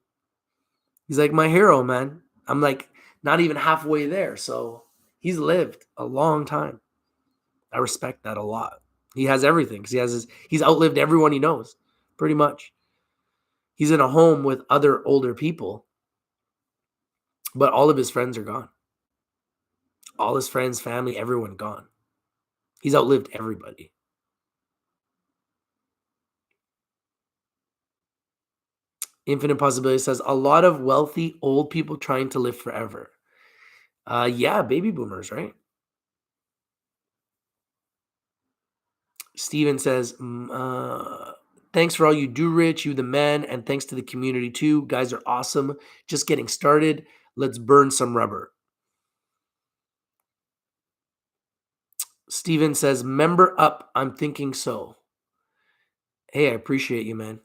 he's like my hero, man. I'm like not even halfway there. So he's lived a long time. I respect that a lot. He has everything because he's outlived everyone he knows, pretty much. He's in a home with other older people, but all of his friends are gone. All his friends, family, everyone gone. He's outlived everybody. Infinite Possibility says, a lot of wealthy old people trying to live forever. Yeah, baby boomers, right? Steven says, thanks for all you do, Rich, you the man, and thanks to the community too. Guys are awesome. Just getting started. Let's burn some rubber. Steven says, member up. I'm thinking so. Hey, I appreciate you, man.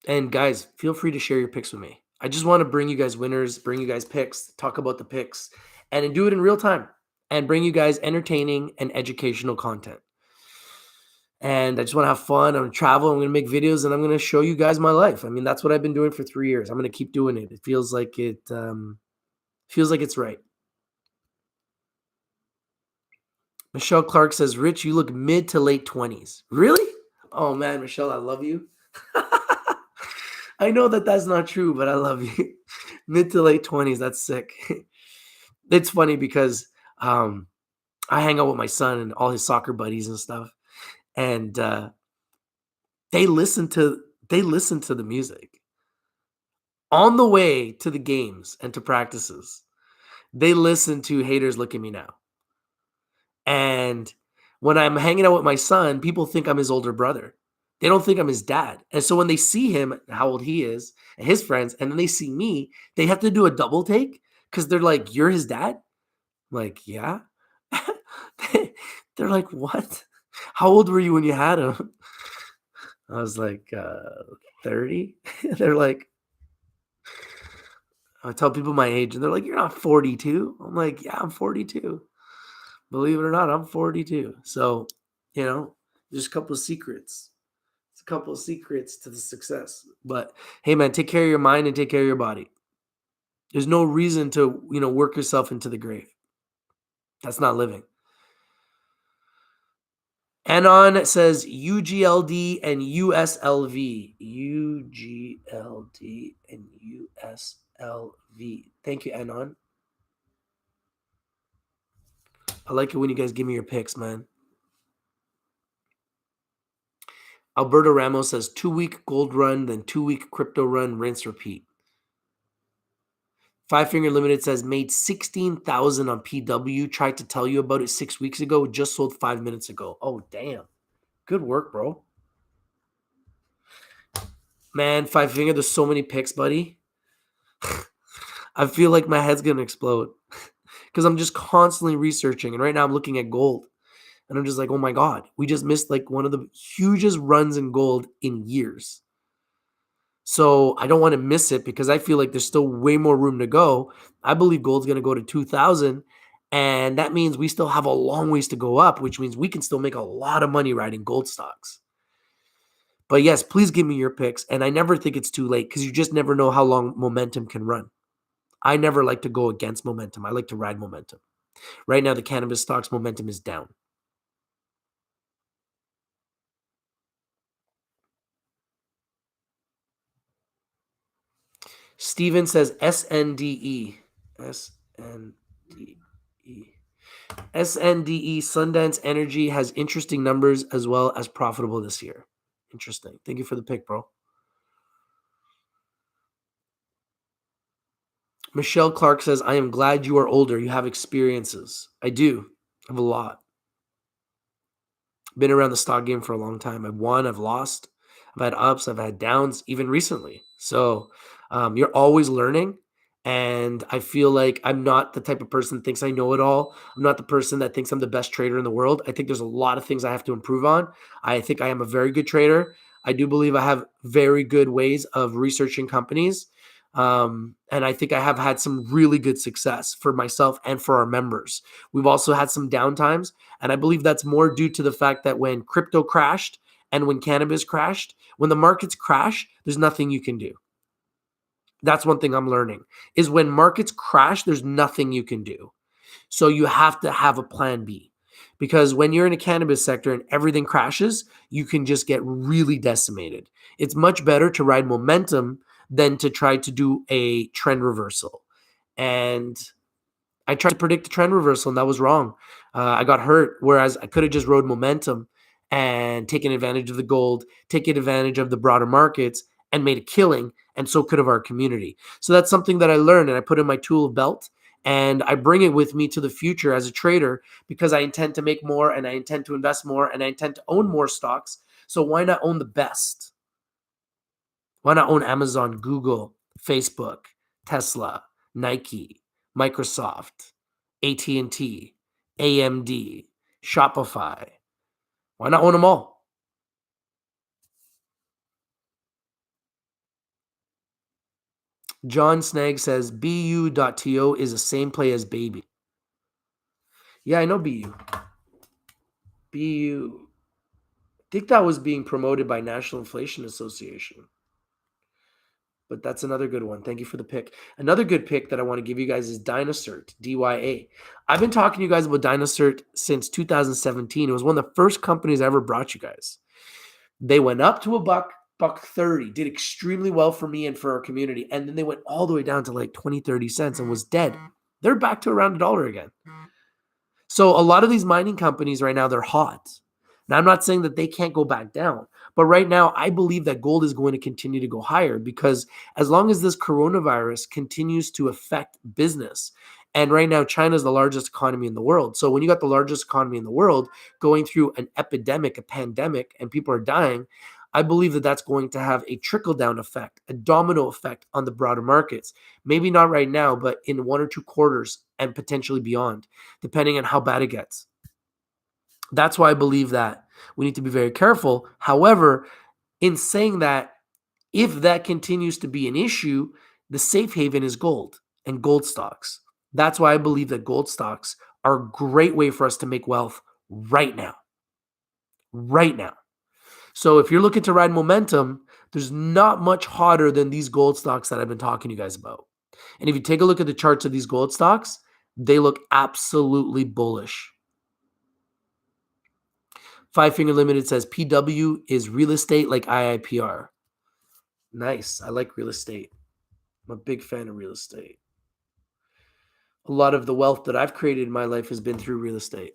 And guys, feel free to share your picks with me. I just want to bring you guys winners, bring you guys picks, talk about the picks, and do it in real time and bring you guys entertaining and educational content. And I just want to have fun. I'm going to travel. I'm going to make videos, and I'm going to show you guys my life. I mean, that's what I've been doing for 3 years. I'm going to keep doing it. It feels like it's right. Michelle Clark says, Rich, you look mid to late 20s. Really? Oh, man, Michelle, I love you. I know that that's not true, but I love you. Mid to late 20s. That's sick. It's funny because I hang out with my son and all his soccer buddies and stuff. And they listen to the music on the way to the games and to practices. They listen to Haters Look at Me Now. And when I'm hanging out with my son, people think I'm his older brother. They don't think I'm his dad. And so when they see him, how old he is, and his friends, and then they see me, they have to do a double take because they're like, you're his dad? I'm like, yeah. They're like, what? How old were you when you had him? I was like, 30. They're like, I tell people my age, and they're like, you're not 42. I'm like, yeah, I'm 42. Believe it or not, I'm 42. So, there's a couple of secrets. It's a couple of secrets to the success. But hey, man, take care of your mind and take care of your body. There's no reason to, work yourself into the grave. That's not living. Anon says UGLD and USLV. UGLD and USLV. Thank you, Anon. I like it when you guys give me your picks, man. Alberto Ramos says 2-week gold run, then 2-week crypto run, rinse, repeat. Five Finger Limited says made 16,000 on PW. Tried to tell you about it 6 weeks ago. Just sold 5 minutes ago. Oh, damn. Good work, bro. Man, Five Finger, there's so many picks, buddy. I feel like my head's going to explode because I'm just constantly researching. And right now I'm looking at gold. And I'm just like, oh my God, we just missed like one of the hugest runs in gold in years. So I don't want to miss it because I feel like there's still way more room to go. I believe gold's going to go to 2,000. And that means we still have a long ways to go up, which means we can still make a lot of money riding gold stocks. But yes, please give me your picks. And I never think it's too late because you just never know how long momentum can run. I never like to go against momentum. I like to ride momentum. Right now, the cannabis stocks momentum is down. Steven says SNDE. SNDE. SNDE, Sundance Energy, has interesting numbers as well as profitable this year. Interesting. Thank you for the pick, bro. Michelle Clark says, I am glad you are older. You have experiences. I do. I have a lot. Been around the stock game for a long time. I've won, I've lost, I've had ups, I've had downs, even recently. So you're always learning. And I feel like I'm not the type of person that thinks I know it all. I'm not the person that thinks I'm the best trader in the world. I think there's a lot of things I have to improve on. I think I am a very good trader. I do believe I have very good ways of researching companies. And I think I have had some really good success for myself and for our members. We've also had some downtimes. And I believe that's more due to the fact that when crypto crashed and when cannabis crashed, when the markets crash, there's nothing you can do. That's one thing I'm learning is when markets crash, there's nothing you can do. So you have to have a plan B, because when you're in a cannabis sector and everything crashes, you can just get really decimated. It's much better to ride momentum than to try to do a trend reversal. And I tried to predict the trend reversal, and that was wrong. I got hurt, whereas I could have just rode momentum and taken advantage of the gold, taken advantage of the broader markets, and made a killing, and so could have our community. So that's something that I learned, and I put in my tool belt, and I bring it with me to the future as a trader, because I intend to make more, and I intend to invest more, and I intend to own more stocks. So why not own the best? Why not own Amazon, Google, Facebook, Tesla, Nike, Microsoft, AT&T, AMD, Shopify? Why not own them all? John Snag says BU.to is the same play as Baby. Yeah, I know BU. BU. I think that was being promoted by National Inflation Association. But that's another good one. Thank you for the pick. Another good pick that I want to give you guys is Dynacert, DYA. I've been talking to you guys about Dynacert since 2017. It was one of the first companies I ever brought you guys. They went up to $1.30, did extremely well for me and for our community. And then they went all the way down to like 20, 30 cents and was dead. They're back to around $1 again. So a lot of these mining companies right now, they're hot. Now, I'm not saying that they can't go back down, but right now I believe that gold is going to continue to go higher, because as long as this coronavirus continues to affect business, and right now China is the largest economy in the world. So when you got the largest economy in the world going through an epidemic, a pandemic, and people are dying, I believe that that's going to have a trickle-down effect, a domino effect on the broader markets. Maybe not right now, but in 1 or 2 quarters and potentially beyond, depending on how bad it gets. That's why I believe that we need to be very careful. However, in saying that, if that continues to be an issue, the safe haven is gold and gold stocks. That's why I believe that gold stocks are a great way for us to make wealth right now. Right now. So if you're looking to ride momentum, there's not much hotter than these gold stocks that I've been talking to you guys about. And if you take a look at the charts of these gold stocks, they look absolutely bullish. Five Finger Limited says PW is real estate like IIPR. Nice. I like real estate. I'm a big fan of real estate. A lot of the wealth that I've created in my life has been through real estate.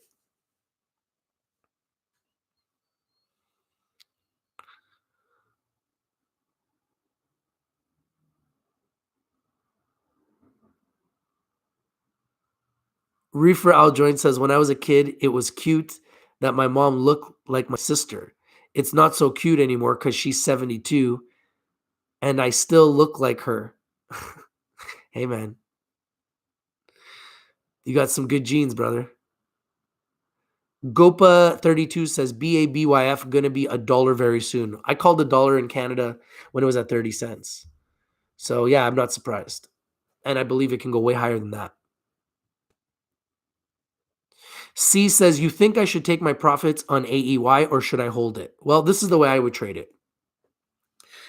Reefer Aljoin says, when I was a kid, it was cute that my mom looked like my sister. It's not so cute anymore because she's 72 and I still look like her. Hey, man. You got some good genes, brother. Gopa32 says BABYF going to be $1 very soon. I called $1 in Canada when it was at 30 cents. So, yeah, I'm not surprised. And I believe it can go way higher than that. C says, you think I should take my profits on AEY or should I hold it? Well, this is the way I would trade it.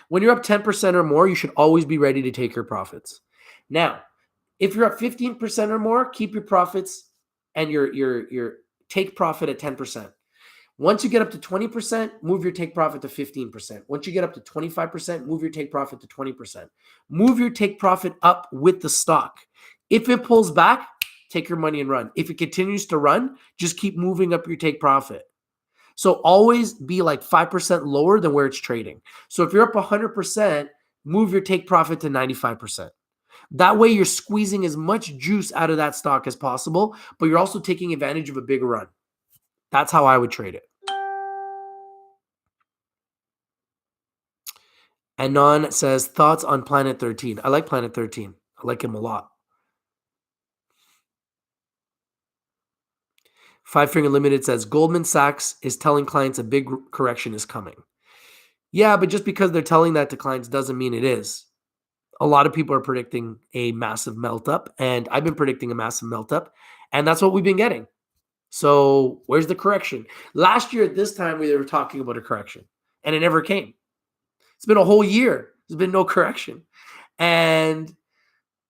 When you're up 10% or more, you should always be ready to take your profits. Now, if you're up 15% or more, keep your profits and your take profit at 10%. Once you get up to 20%, move your take profit to 15%. Once you get up to 25%, move your take profit to 20%. Move your take profit up with the stock. If it pulls back, take your money and run. If it continues to run, just keep moving up your take profit. So always be like 5% lower than where it's trading. So if you're up 100%, move your take profit to 95%. That way you're squeezing as much juice out of that stock as possible, but you're also taking advantage of a bigger run. That's how I would trade it. Anon says, thoughts on Planet 13. I like Planet 13. I like him a lot. Five Finger Limited says, Goldman Sachs is telling clients a big correction is coming. Yeah, but just because they're telling that to clients doesn't mean it is. A lot of people are predicting a massive melt up, and I've been predicting a massive melt up, and that's what we've been getting. So where's the correction? Last year at this time, we were talking about a correction, and it never came. It's been a whole year. There's been no correction. And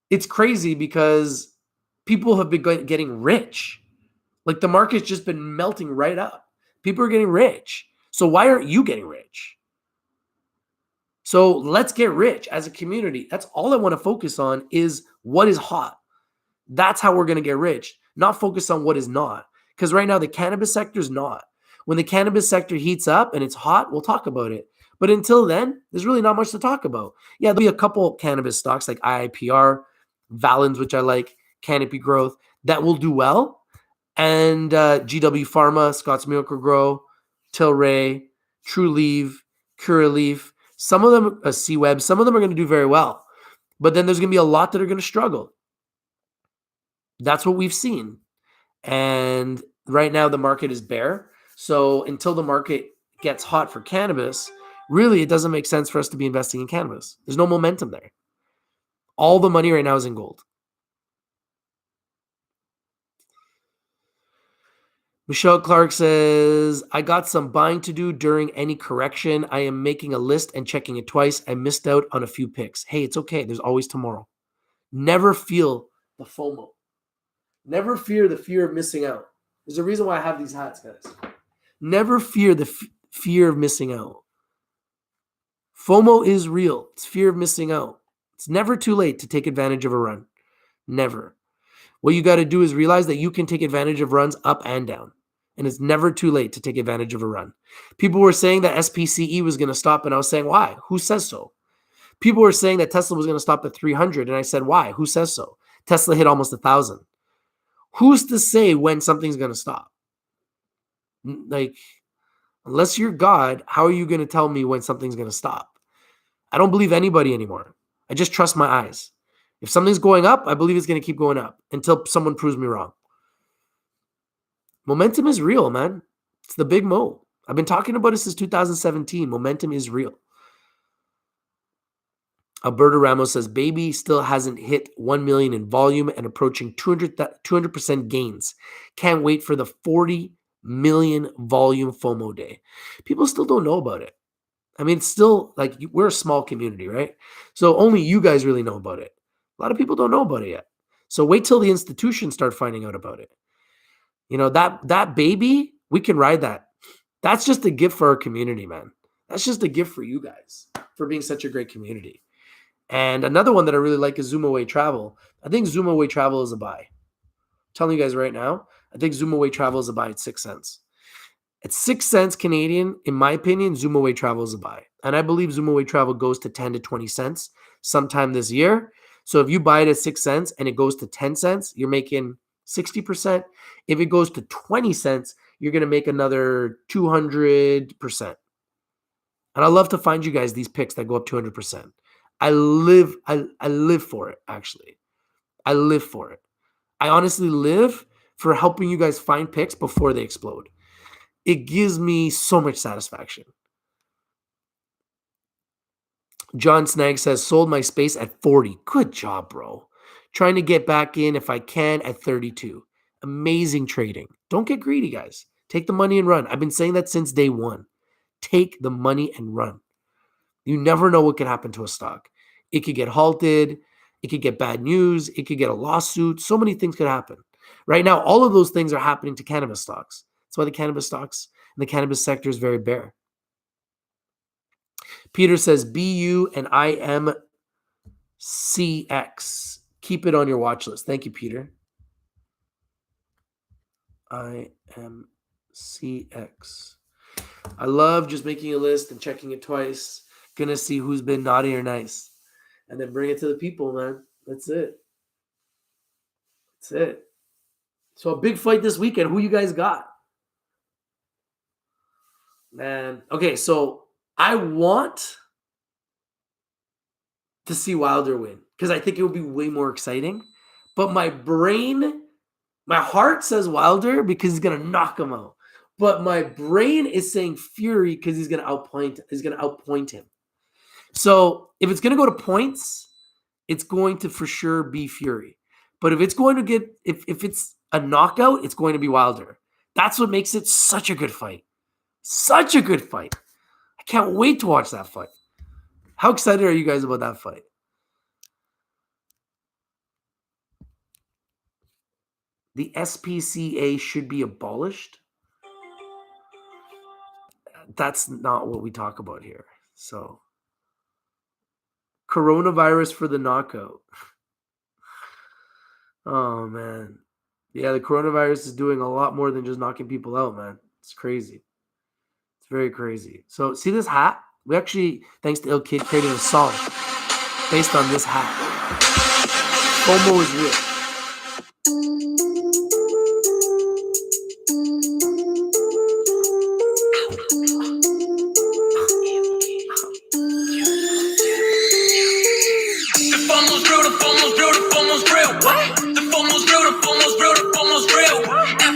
it's crazy because people have been getting rich. Like the market's just been melting right up. People are getting rich. So why aren't you getting rich? So let's get rich as a community. That's all I want to focus on is what is hot. That's how we're going to get rich, not focus on what is not. Because right now the cannabis sector is not. When the cannabis sector heats up and it's hot, we'll talk about it. But until then, there's really not much to talk about. Yeah, there'll be a couple cannabis stocks like IIPR, Valens, which I like, Canopy Growth, that will do well. And GW Pharma, Scott's Miracle Grow, Tilray, Trulieve, Curaleaf. Some of them, C-Web, some of them are going to do very well. But then there's going to be a lot that are going to struggle. That's what we've seen. And right now the market is bare. So until the market gets hot for cannabis, really it doesn't make sense for us to be investing in cannabis. There's no momentum there. All the money right now is in gold. Michelle Clark says, I got some buying to do during any correction. I am making a list and checking it twice. I missed out on a few picks. Hey, it's okay. There's always tomorrow. Never feel the FOMO. Never fear the fear of missing out. There's a reason why I have these hats, guys. Never fear the fear of missing out. FOMO is real. It's fear of missing out. It's never too late to take advantage of a run. Never. What you got to do is realize that you can take advantage of runs up and down. And it's never too late to take advantage of a run. People were saying that SPCE was going to stop, and I was saying, why? Who says so? People were saying that Tesla was going to stop at 300, and I said, why? Who says so? Tesla hit almost 1,000. Who's to say when something's going to stop? Like, unless you're God, how are you going to tell me when something's going to stop? I don't believe anybody anymore. I just trust my eyes. If something's going up, I believe it's going to keep going up until someone proves me wrong. Momentum is real, man. It's the big mo. I've been talking about it since 2017. Momentum is real. Alberto Ramos says, Baby still hasn't hit 1 million in volume and approaching 200% gains. Can't wait for the 40 million volume FOMO day. People still don't know about it. I mean, it's still like we're a small community, right? So only you guys really know about it. A lot of people don't know about it yet. So wait till the institutions start finding out about it. You know, that baby, we can ride that. That's just a gift for our community, man. That's just a gift for you guys for being such a great community. And another one that I really like is Zoom Away Travel. I think Zoom Away Travel is a buy. I'm telling you guys right now, I think Zoom Away Travel is a buy at 6 cents. At 6 cents Canadian, in my opinion, Zoom Away Travel is a buy. And I believe Zoom Away Travel goes to 10 to 20 cents sometime this year. So if you buy it at 6 cents and it goes to 10 cents, you're making 60%. If it goes to 20 cents, you're going to make another 200%. And I love to find you guys these picks that go up 200%. I live for it, actually. I live for it. I honestly live for helping you guys find picks before they explode. It gives me so much satisfaction. John Snag says, sold my space at 40. Good job, bro. Trying to get back in if I can at 32. Amazing trading. Don't get greedy, guys. Take the money and run. I've been saying that since day one. Take the money and run. You never know what could happen to a stock. It could get halted. It could get bad news. It could get a lawsuit. So many things could happen. Right now, all of those things are happening to cannabis stocks. That's why the cannabis stocks and the cannabis sector is very bare. Peter says, BU and IMCX. Keep it on your watch list. Thank you, Peter. IMCX. I love just making a list and checking it twice. Gonna see who's been naughty or nice. And then bring it to the people, man. That's it. That's it. So a big fight this weekend. Who you guys got? Man. Okay, so I want to see Wilder win because I think it would be way more exciting. But my heart says Wilder because he's gonna knock him out. But my brain is saying Fury because he's gonna outpoint him. So if it's gonna go to points, it's going to for sure be Fury. But if it's going to get if it's a knockout, it's going to be Wilder. That's what makes it such a good fight. Such a good fight. I can't wait to watch that fight. How excited are you guys about that fight? The SPCA should be abolished. That's not what we talk about here. So, coronavirus for the knockout. Oh, man. Yeah, the coronavirus is doing a lot more than just knocking people out, man. It's crazy. It's very crazy. So, see this hat? We actually, thanks to Il Kid, created a song based on this hat. FOMO is real.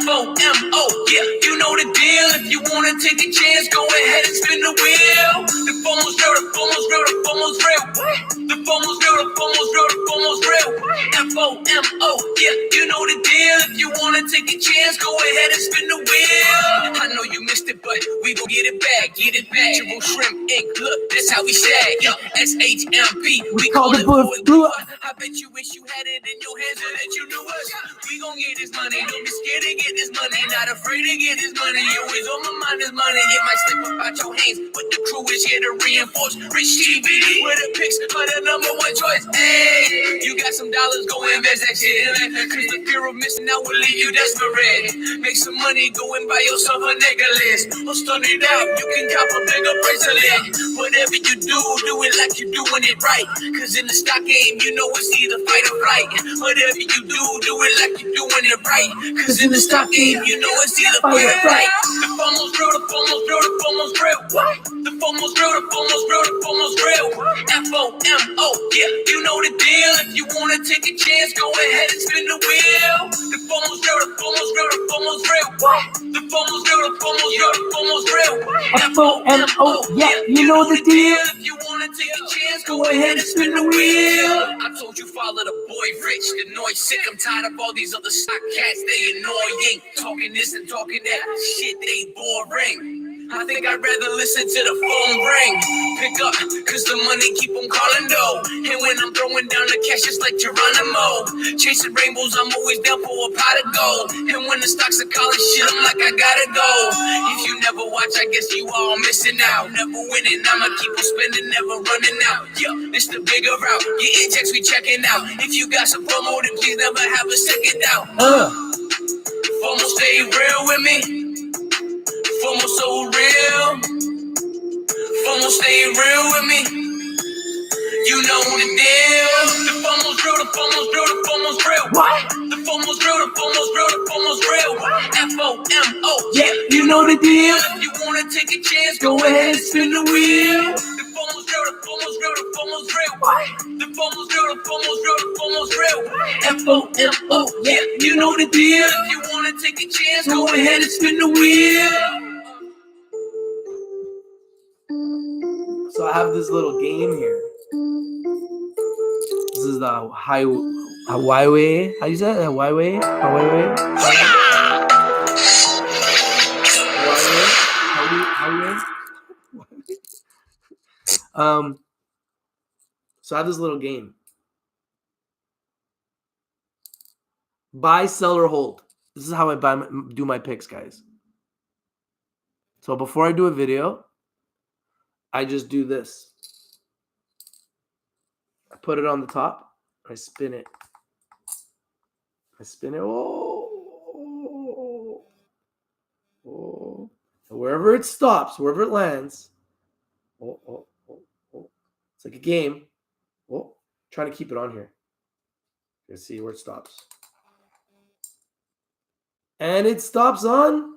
FOMO, yeah, you know the deal. If you wanna take a chance, go ahead and spin the wheel. The FOMO's real, the FOMO's real, the FOMO's real. The FOMO's real, the FOMO's real, the FOMO's real. FOMO, yeah, you know the deal. If you wanna take a chance, go ahead and spin the wheel. I know you missed it, but we gon' get it back, get it back. Triple shrimp ink, look, that's how we shag. SHMP, we call it blue. I bet you wish you had it in your hands so that you knew us. We gon' get this money, don't be scared to get this money. Not afraid to get this money, always on my mind is money. It might slip up out your hands, but the crew is here to reinforce. Rich TV, with the picks for the number one choice. Hey, you got some dollars, go invest that shit in it. Cause the fear of missing out will leave you desperate. Make some money, go and buy yourself a necklace. Or stun it out, you can cop a bigger bracelet. Whatever you do it like you're doing it right. Cause in the stock game, you know it's either fight or flight. Whatever you do it like you're doing it right. Cause in the stock game, you know it's either fight or flight. The FOMO's real, the FOMO's real, the FOMO's real. The FOMO's real, the FOMO's real, the FOMO's real. FOMO, yeah, you know the deal. If you wanna take a chance, go ahead and spin the wheel. The FOMO's real, the FOMO's real, the FOMO's real. The FOMO's real, the FOMO's real, the FOMO's real. FOMO, yeah, you know the deal. If you wanna take a chance, go ahead and spin the wheel. I told you follow the boy Rich, the noise sick. I'm tired of all these other stock cats, they annoying. Talking this and talking that, shit, they boring. I think I'd rather listen to the phone ring. Pick up, cause the money keep on calling though. And when I'm throwing down the cash, it's like Geronimo. Chasing rainbows, I'm always down for a pot of gold. And when the stocks are calling shit, I'm like, I gotta go. If you never watch, I guess you all missing out. Never winning, I'ma keep on spending, never running out. Yeah, it's the bigger route. Getting checks, we checking out. If you got some FOMO, then please never have a second doubt. FOMO stay real with me. FOMO so real. FOMO stay real with me. You know the deal. The FOMO's real, the FOMO's real, the FOMO's real. What? The FOMO's real, the FOMO's real, the FOMO's real. FOMO, yeah, you know the deal. If you wanna take a chance, go ahead and spin the wheel. The FOMO's real, the FOMO's real, the FOMO's real. What? The FOMO's real, the FOMO's real, the FOMO's real. FOMO, yeah, you know the deal. If you wanna take a chance, go ahead and spin the wheel. So I have this little game here. This is the Hawaii. How do you say it? Hawaii? So I have this little game. Buy, sell, or hold. This is how I do my picks, guys. So before I do a video, I just do this. I put it on the top. I spin it. Oh. And wherever it stops, wherever it lands. Oh. It's like a game. Trying to keep it on here. Let's see where it stops. And it stops on.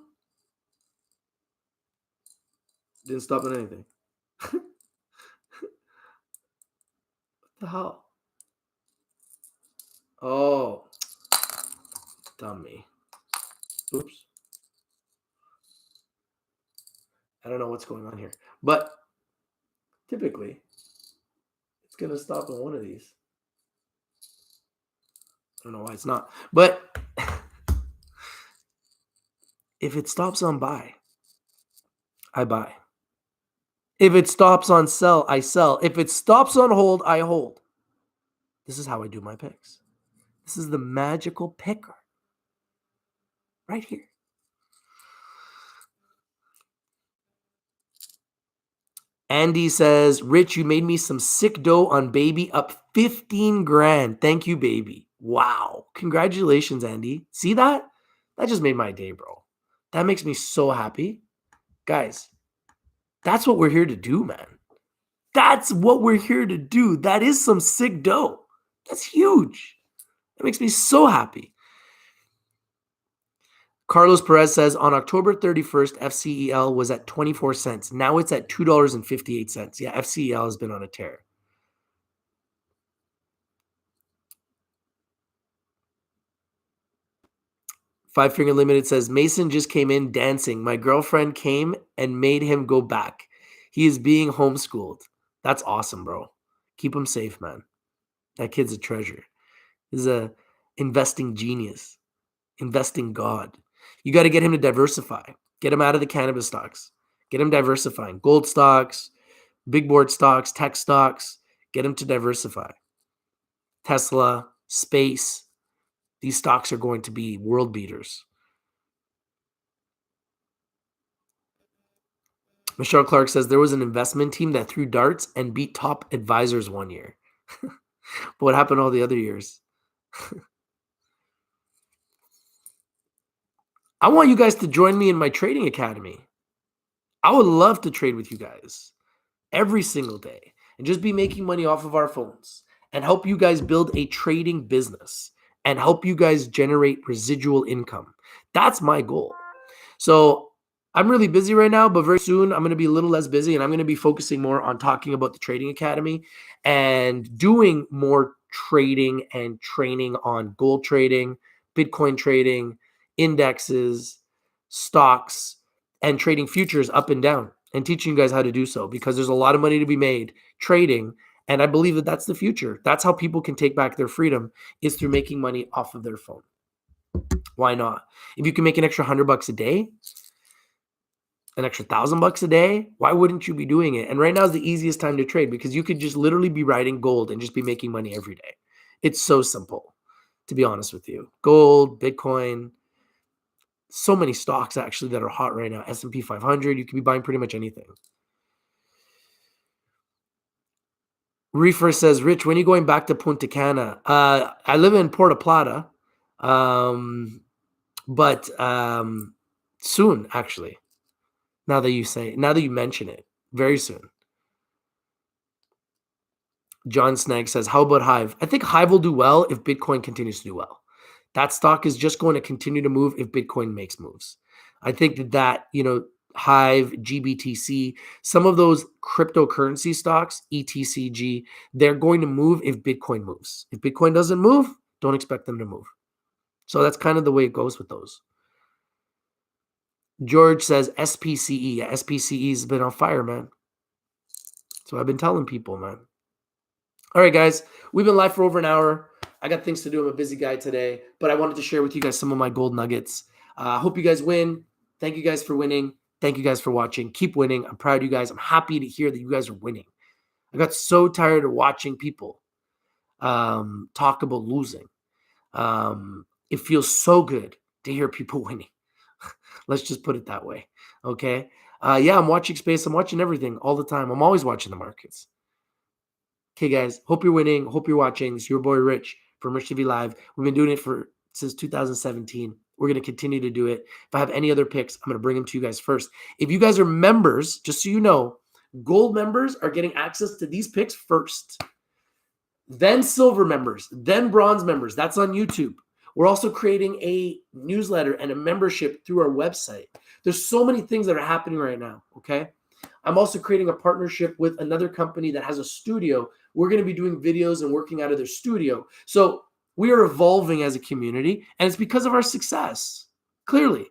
Didn't stop on anything. What The hell? Oh, dummy. Oops. I don't know what's going on here. But typically, it's going to stop on one of these. I don't know why it's not. But if it stops on buy, I buy. If it stops on sell, I sell. If it stops on hold, I hold. This is how I do my picks. This is the magical picker. Right here. Andy says, Rich, you made me some sick dough on Baby, up 15 grand. Thank you, baby. Wow. Congratulations, Andy. See that? That just made my day, bro. That makes me so happy. Guys, that's what we're here to do, man. That's what we're here to do. That is some sick dough. That's huge. That makes me so happy. Carlos Perez says, on October 31st, FCEL was at 24 cents. Now it's at $2.58. Yeah, FCEL has been on a tear. Five Finger Limited says, Mason just came in dancing. My girlfriend came and made him go back. He is being homeschooled. That's awesome, bro. Keep him safe, man. That kid's a treasure. He's a investing genius, investing god. You got to get him to diversify. Get him out of the cannabis stocks. Get him diversifying. Gold stocks, big board stocks, tech stocks. Get him to diversify. Tesla, space. These stocks are going to be world beaters. Michelle Clark says there was an investment team that threw darts and beat top advisors one year. But what happened all the other years? I want you guys to join me in my trading academy. I would love to trade with you guys every single day and just be making money off of our phones and help you guys build a trading business and help you guys generate residual income. That's my goal. So I'm really busy right now, but very soon I'm going to be a little less busy and I'm going to be focusing more on talking about the Trading Academy and doing more trading and training on gold trading, Bitcoin trading, indexes, stocks, and trading futures up and down and teaching you guys how to do so because there's a lot of money to be made trading. And I believe that that's the future. That's how people can take back their freedom is through making money off of their phone. Why not? If you can make an extra $100 a day, an extra $1,000 a day, why wouldn't you be doing it? And right now is the easiest time to trade because you could just literally be riding gold and just be making money every day. It's so simple, to be honest with you. Gold, Bitcoin, so many stocks actually that are hot right now. S&P 500, you could be buying pretty much anything. Reefer says, Rich, when are you going back to Punta Cana? I live in Puerto Plata, but soon, actually. Now that you mention it, very soon. John Snag says, how about Hive? I think Hive will do well if Bitcoin continues to do well. That stock is just going to continue to move if Bitcoin makes moves. I think that Hive, GBTC, some of those cryptocurrency stocks, ETCG, they're going to move if Bitcoin moves. If Bitcoin doesn't move, don't expect them to move. So that's kind of the way it goes with those. George says SPCE. Yeah, SPCE has been on fire, man. So I've been telling people, man. All right, guys. We've been live for over an hour. I got things to do. I'm a busy guy today, but I wanted to share with you guys some of my gold nuggets. I hope you guys win. Thank you guys for winning. Thank you guys for watching. Keep winning. I'm proud of you guys. I'm happy to hear that you guys are winning. I got so tired of watching people talk about losing. It feels so good to hear people winning. Let's just put it that way. Okay. Yeah, I'm watching space. I'm watching everything all the time. I'm always watching the markets. Okay, guys. Hope you're winning. Hope you're watching. It's your boy Rich from Rich TV Live. We've been doing it since 2017. We're going to continue to do it. If I have any other picks, I'm going to bring them to you guys first. If you guys are members, just so you know, gold members are getting access to these picks first. Then silver members, then bronze members. That's on YouTube. We're also creating a newsletter and a membership through our website. There's so many things that are happening right now, okay? I'm also creating a partnership with another company that has a studio we're going to be doing videos and working out of their studio. So we are evolving as a community, and it's because of our success, clearly.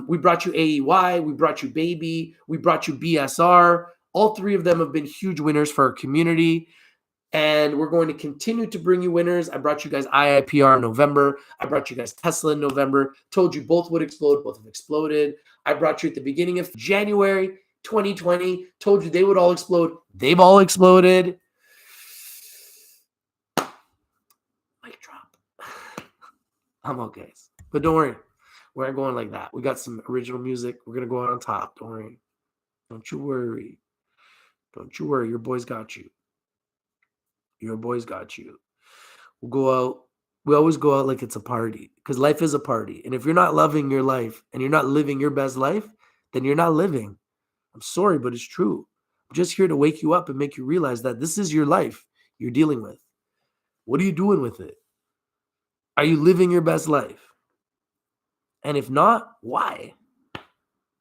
We brought you AEY, we brought you Baby, we brought you BSR. All three of them have been huge winners for our community. And we're going to continue to bring you winners. I brought you guys IIPR in November. I brought you guys Tesla in November. Told you both would explode. Both have exploded. I brought you at the beginning of January 2020. Told you they would all explode. They've all exploded. Mic drop. I'm okay. But don't worry. We're not going like that. We got some original music. We're going to go out on top. Don't worry. Don't you worry. Don't you worry. Your boys got you. Your boys got you. We'll go out. We always go out like it's a party because life is a party. And if you're not loving your life and you're not living your best life, then you're not living. I'm sorry, but it's true. I'm just here to wake you up and make you realize that this is your life you're dealing with. What are you doing with it? Are you living your best life? And if not, why?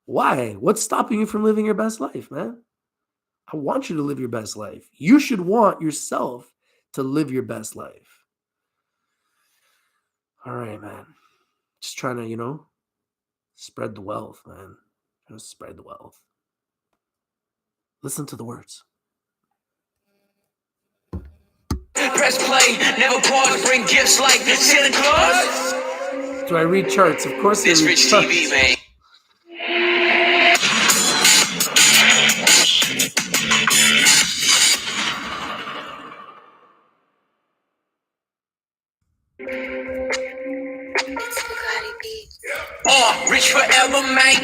Why? What's stopping you from living your best life, man? I want you to live your best life. You should want yourself to live your best life. All right, man. Just trying to, spread the wealth, man. Trying to spread the wealth. Listen to the words. Press play, never pause, bring gifts like Santa Claus. Do I read charts? Of course I This read Rich charts. TV, man. It's Bugatti Beats. Rich forever, man.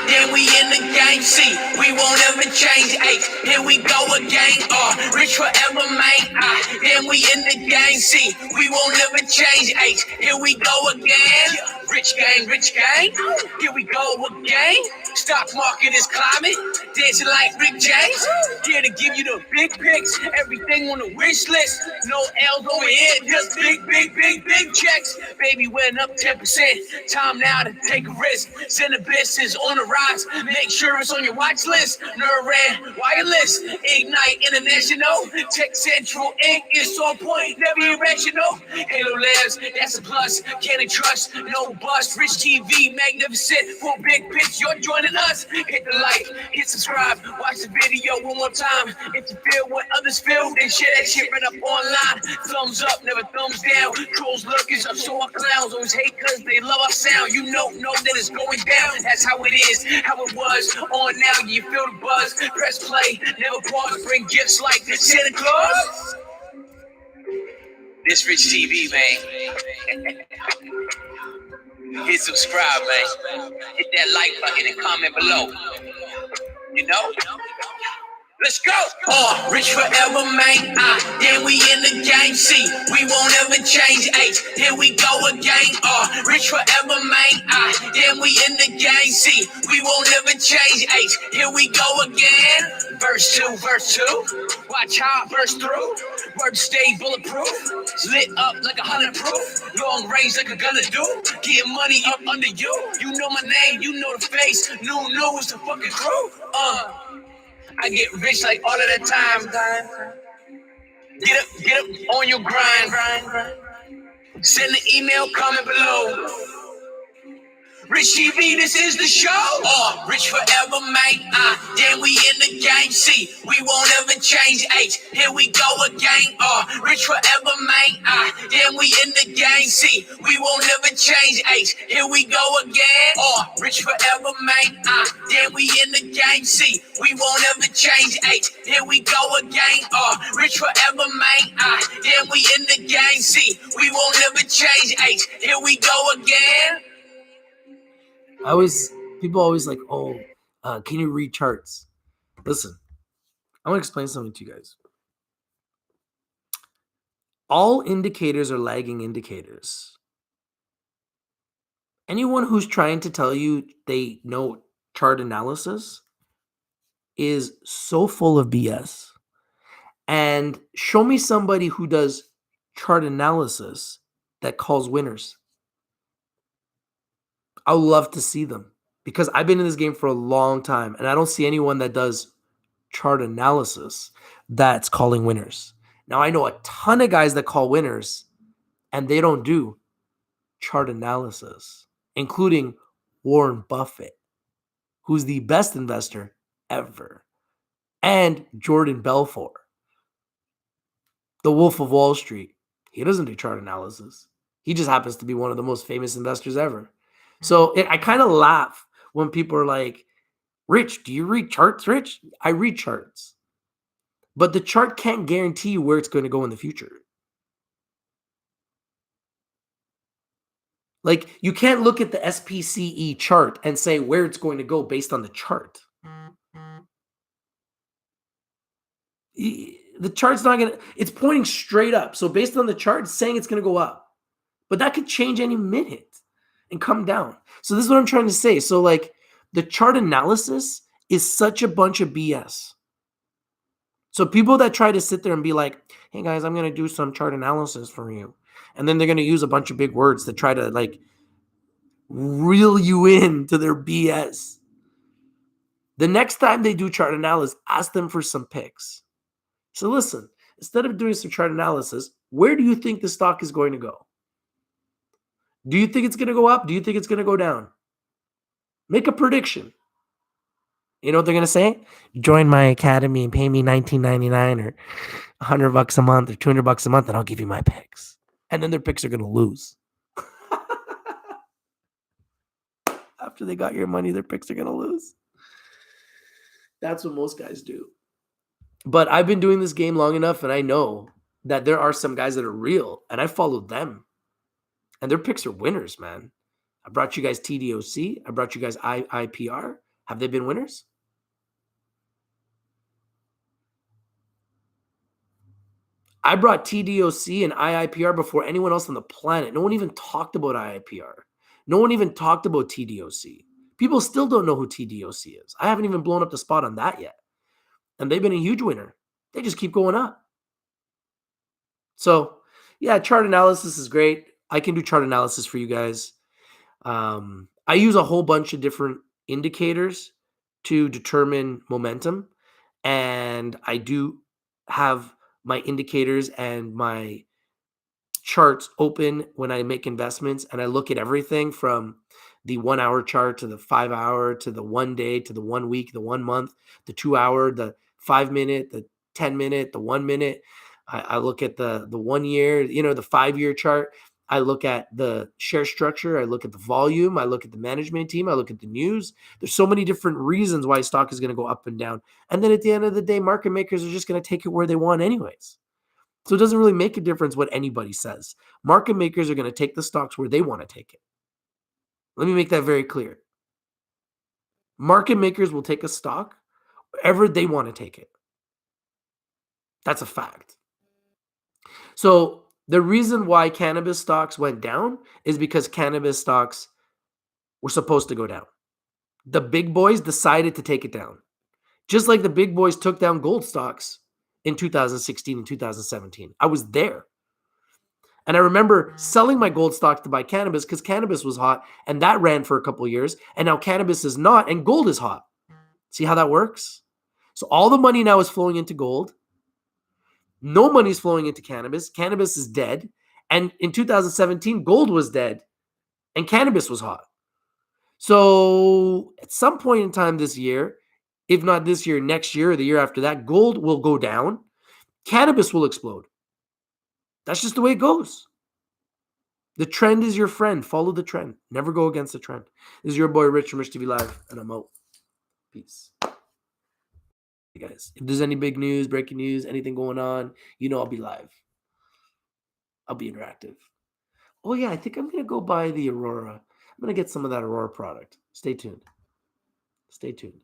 Then we in the game. See, we won't ever change. Here we go again. Rich forever, man. Then we in the game. See, we won't ever change. Here we go again. Rich gang, rich gang. Here we go again. Stock market is climbing, dancing like Rick James. Here to give you the big picks, everything on the wish list. No L's over here, just big checks. Baby went up 10%. Time now to take a risk. Send a business on the rise. Make sure it's on your watch list. Nerve wireless, Ignite International. Tech Central Inc. is on point, never irrational. Halo Labs, that's a plus. Can't trust, no bust. Rich TV, magnificent. For big pitch, you're joining us. Hit the like, hit subscribe, watch the video one more time. If you feel what others feel, then share that shit right up online. Thumbs up, never thumbs down. Trolls lurkers, so our clowns always hate cause they love our sound. You know that it's going down. That's how it is, how it was. On now, you feel the buzz. Press play, never pause. Bring gifts like Santa Claus. This Rich TV, man. Hit subscribe, man. Hit that like button and comment below. Let's go. Rich forever, man. Then we in the game. See, we won't ever change. Here we go again. Rich forever, man. Then we in the game. See, we won't ever change. Here we go again. Verse 2. Watch how I burst through. Words stay bulletproof. Lit up like 100 proof. Long range like a gunna do. Getting money up under you. You know my name, you know the face. New is the fucking crew. I get rich like all of that time. Get up on your grind. Send an email, comment below. Rich TV, this is the show. Rich forever, mate. Then we in the game. See, we won't ever change. Here we go again. Rich forever, mate. Then we in the game. See, we won't ever change. Here we go again. Rich forever, mate. Then we in the game. See, we won't ever change. Here we go again. Rich forever, mate. Then we in the game. See, we won't ever change. Here we go again. People always like, can you read charts? Listen, I want to explain something to you guys. All indicators are lagging indicators. Anyone who's trying to tell you they know chart analysis is so full of BS. And show me somebody who does chart analysis that calls winners. I would love to see them because I've been in this game for a long time and I don't see anyone that does chart analysis. that's calling winners. Now, I know a ton of guys that call winners and they don't do chart analysis, including Warren Buffett, who's the best investor ever, and Jordan Belfort, the Wolf of Wall Street. He doesn't do chart analysis. He just happens to be one of the most famous investors ever. So I kind of laugh when people are like, Rich, do you read charts, Rich? I read charts. But the chart can't guarantee you where it's going to go in the future. Like, you can't look at the SPCE chart and say where it's going to go based on the chart. The chart's not going to, it's pointing straight up. So based on the chart, it's saying it's going to go up. But that could change any minute and come down. So this is what I'm trying to say. So like, the chart analysis is such a bunch of BS. So people that try to sit there and be like, hey guys, I'm going to do some chart analysis for you. And then they're going to use a bunch of big words to try to like reel you in to their BS. The next time they do chart analysis, ask them for some picks. So listen, instead of doing some chart analysis, where do you think the stock is going to go? Do you think it's going to go up? Do you think it's going to go down? Make a prediction. You know what they're going to say? Join my academy and pay me $19.99 or $100 a month or $200 a month, and I'll give you my picks. And then their picks are going to lose. After they got your money, their picks are going to lose. That's what most guys do. But I've been doing this game long enough, and I know that there are some guys that are real, and I followed them. And their picks are winners, man. I brought you guys TDOC. I brought you guys IIPR. Have they been winners? I brought TDOC and IIPR before anyone else on the planet. No one even talked about IIPR. No one even talked about TDOC. People still don't know who TDOC is. I haven't even blown up the spot on that yet. And they've been a huge winner. They just keep going up. So, yeah, chart analysis is great. I can do chart analysis for you guys. I use a whole bunch of different indicators to determine momentum. And I do have my indicators and my charts open when I make investments. And I look at everything from the 1 hour chart to the 5 hour to the 1 day to the 1 week, the 1 month, the 2 hour, the 5 minute, the 10 minute, the 1 minute. I look at the 1 year, the 5 year chart. I look at the share structure. I look at the volume. I look at the management team. I look at the news. There's so many different reasons why stock is going to go up and down. And then at the end of the day, market makers are just going to take it where they want anyways. So it doesn't really make a difference what anybody says. Market makers are going to take the stocks where they want to take it. Let me make that very clear. Market makers will take a stock wherever they want to take it. That's a fact. So the reason why cannabis stocks went down is because cannabis stocks were supposed to go down. The big boys decided to take it down. Just like the big boys took down gold stocks in 2016 and 2017. I was there. And I remember selling my gold stocks to buy cannabis because cannabis was hot and that ran for a couple of years. And now cannabis is not and gold is hot. See how that works? So all the money now is flowing into gold. No money is flowing into cannabis. Cannabis is dead. And in 2017, gold was dead and cannabis was hot. So at some point in time this year, if not this year, next year or the year after that, gold will go down. Cannabis will explode. That's just the way it goes. The trend is your friend. Follow the trend. Never go against the trend. This is your boy Rich from Rich TV Live, and I'm out. Peace. Hey guys, if there's any big news, breaking news, anything going on, I'll be live. I'll be interactive. Oh yeah, I think I'm going to go buy the Aurora. I'm going to get some of that Aurora product. Stay tuned. Stay tuned.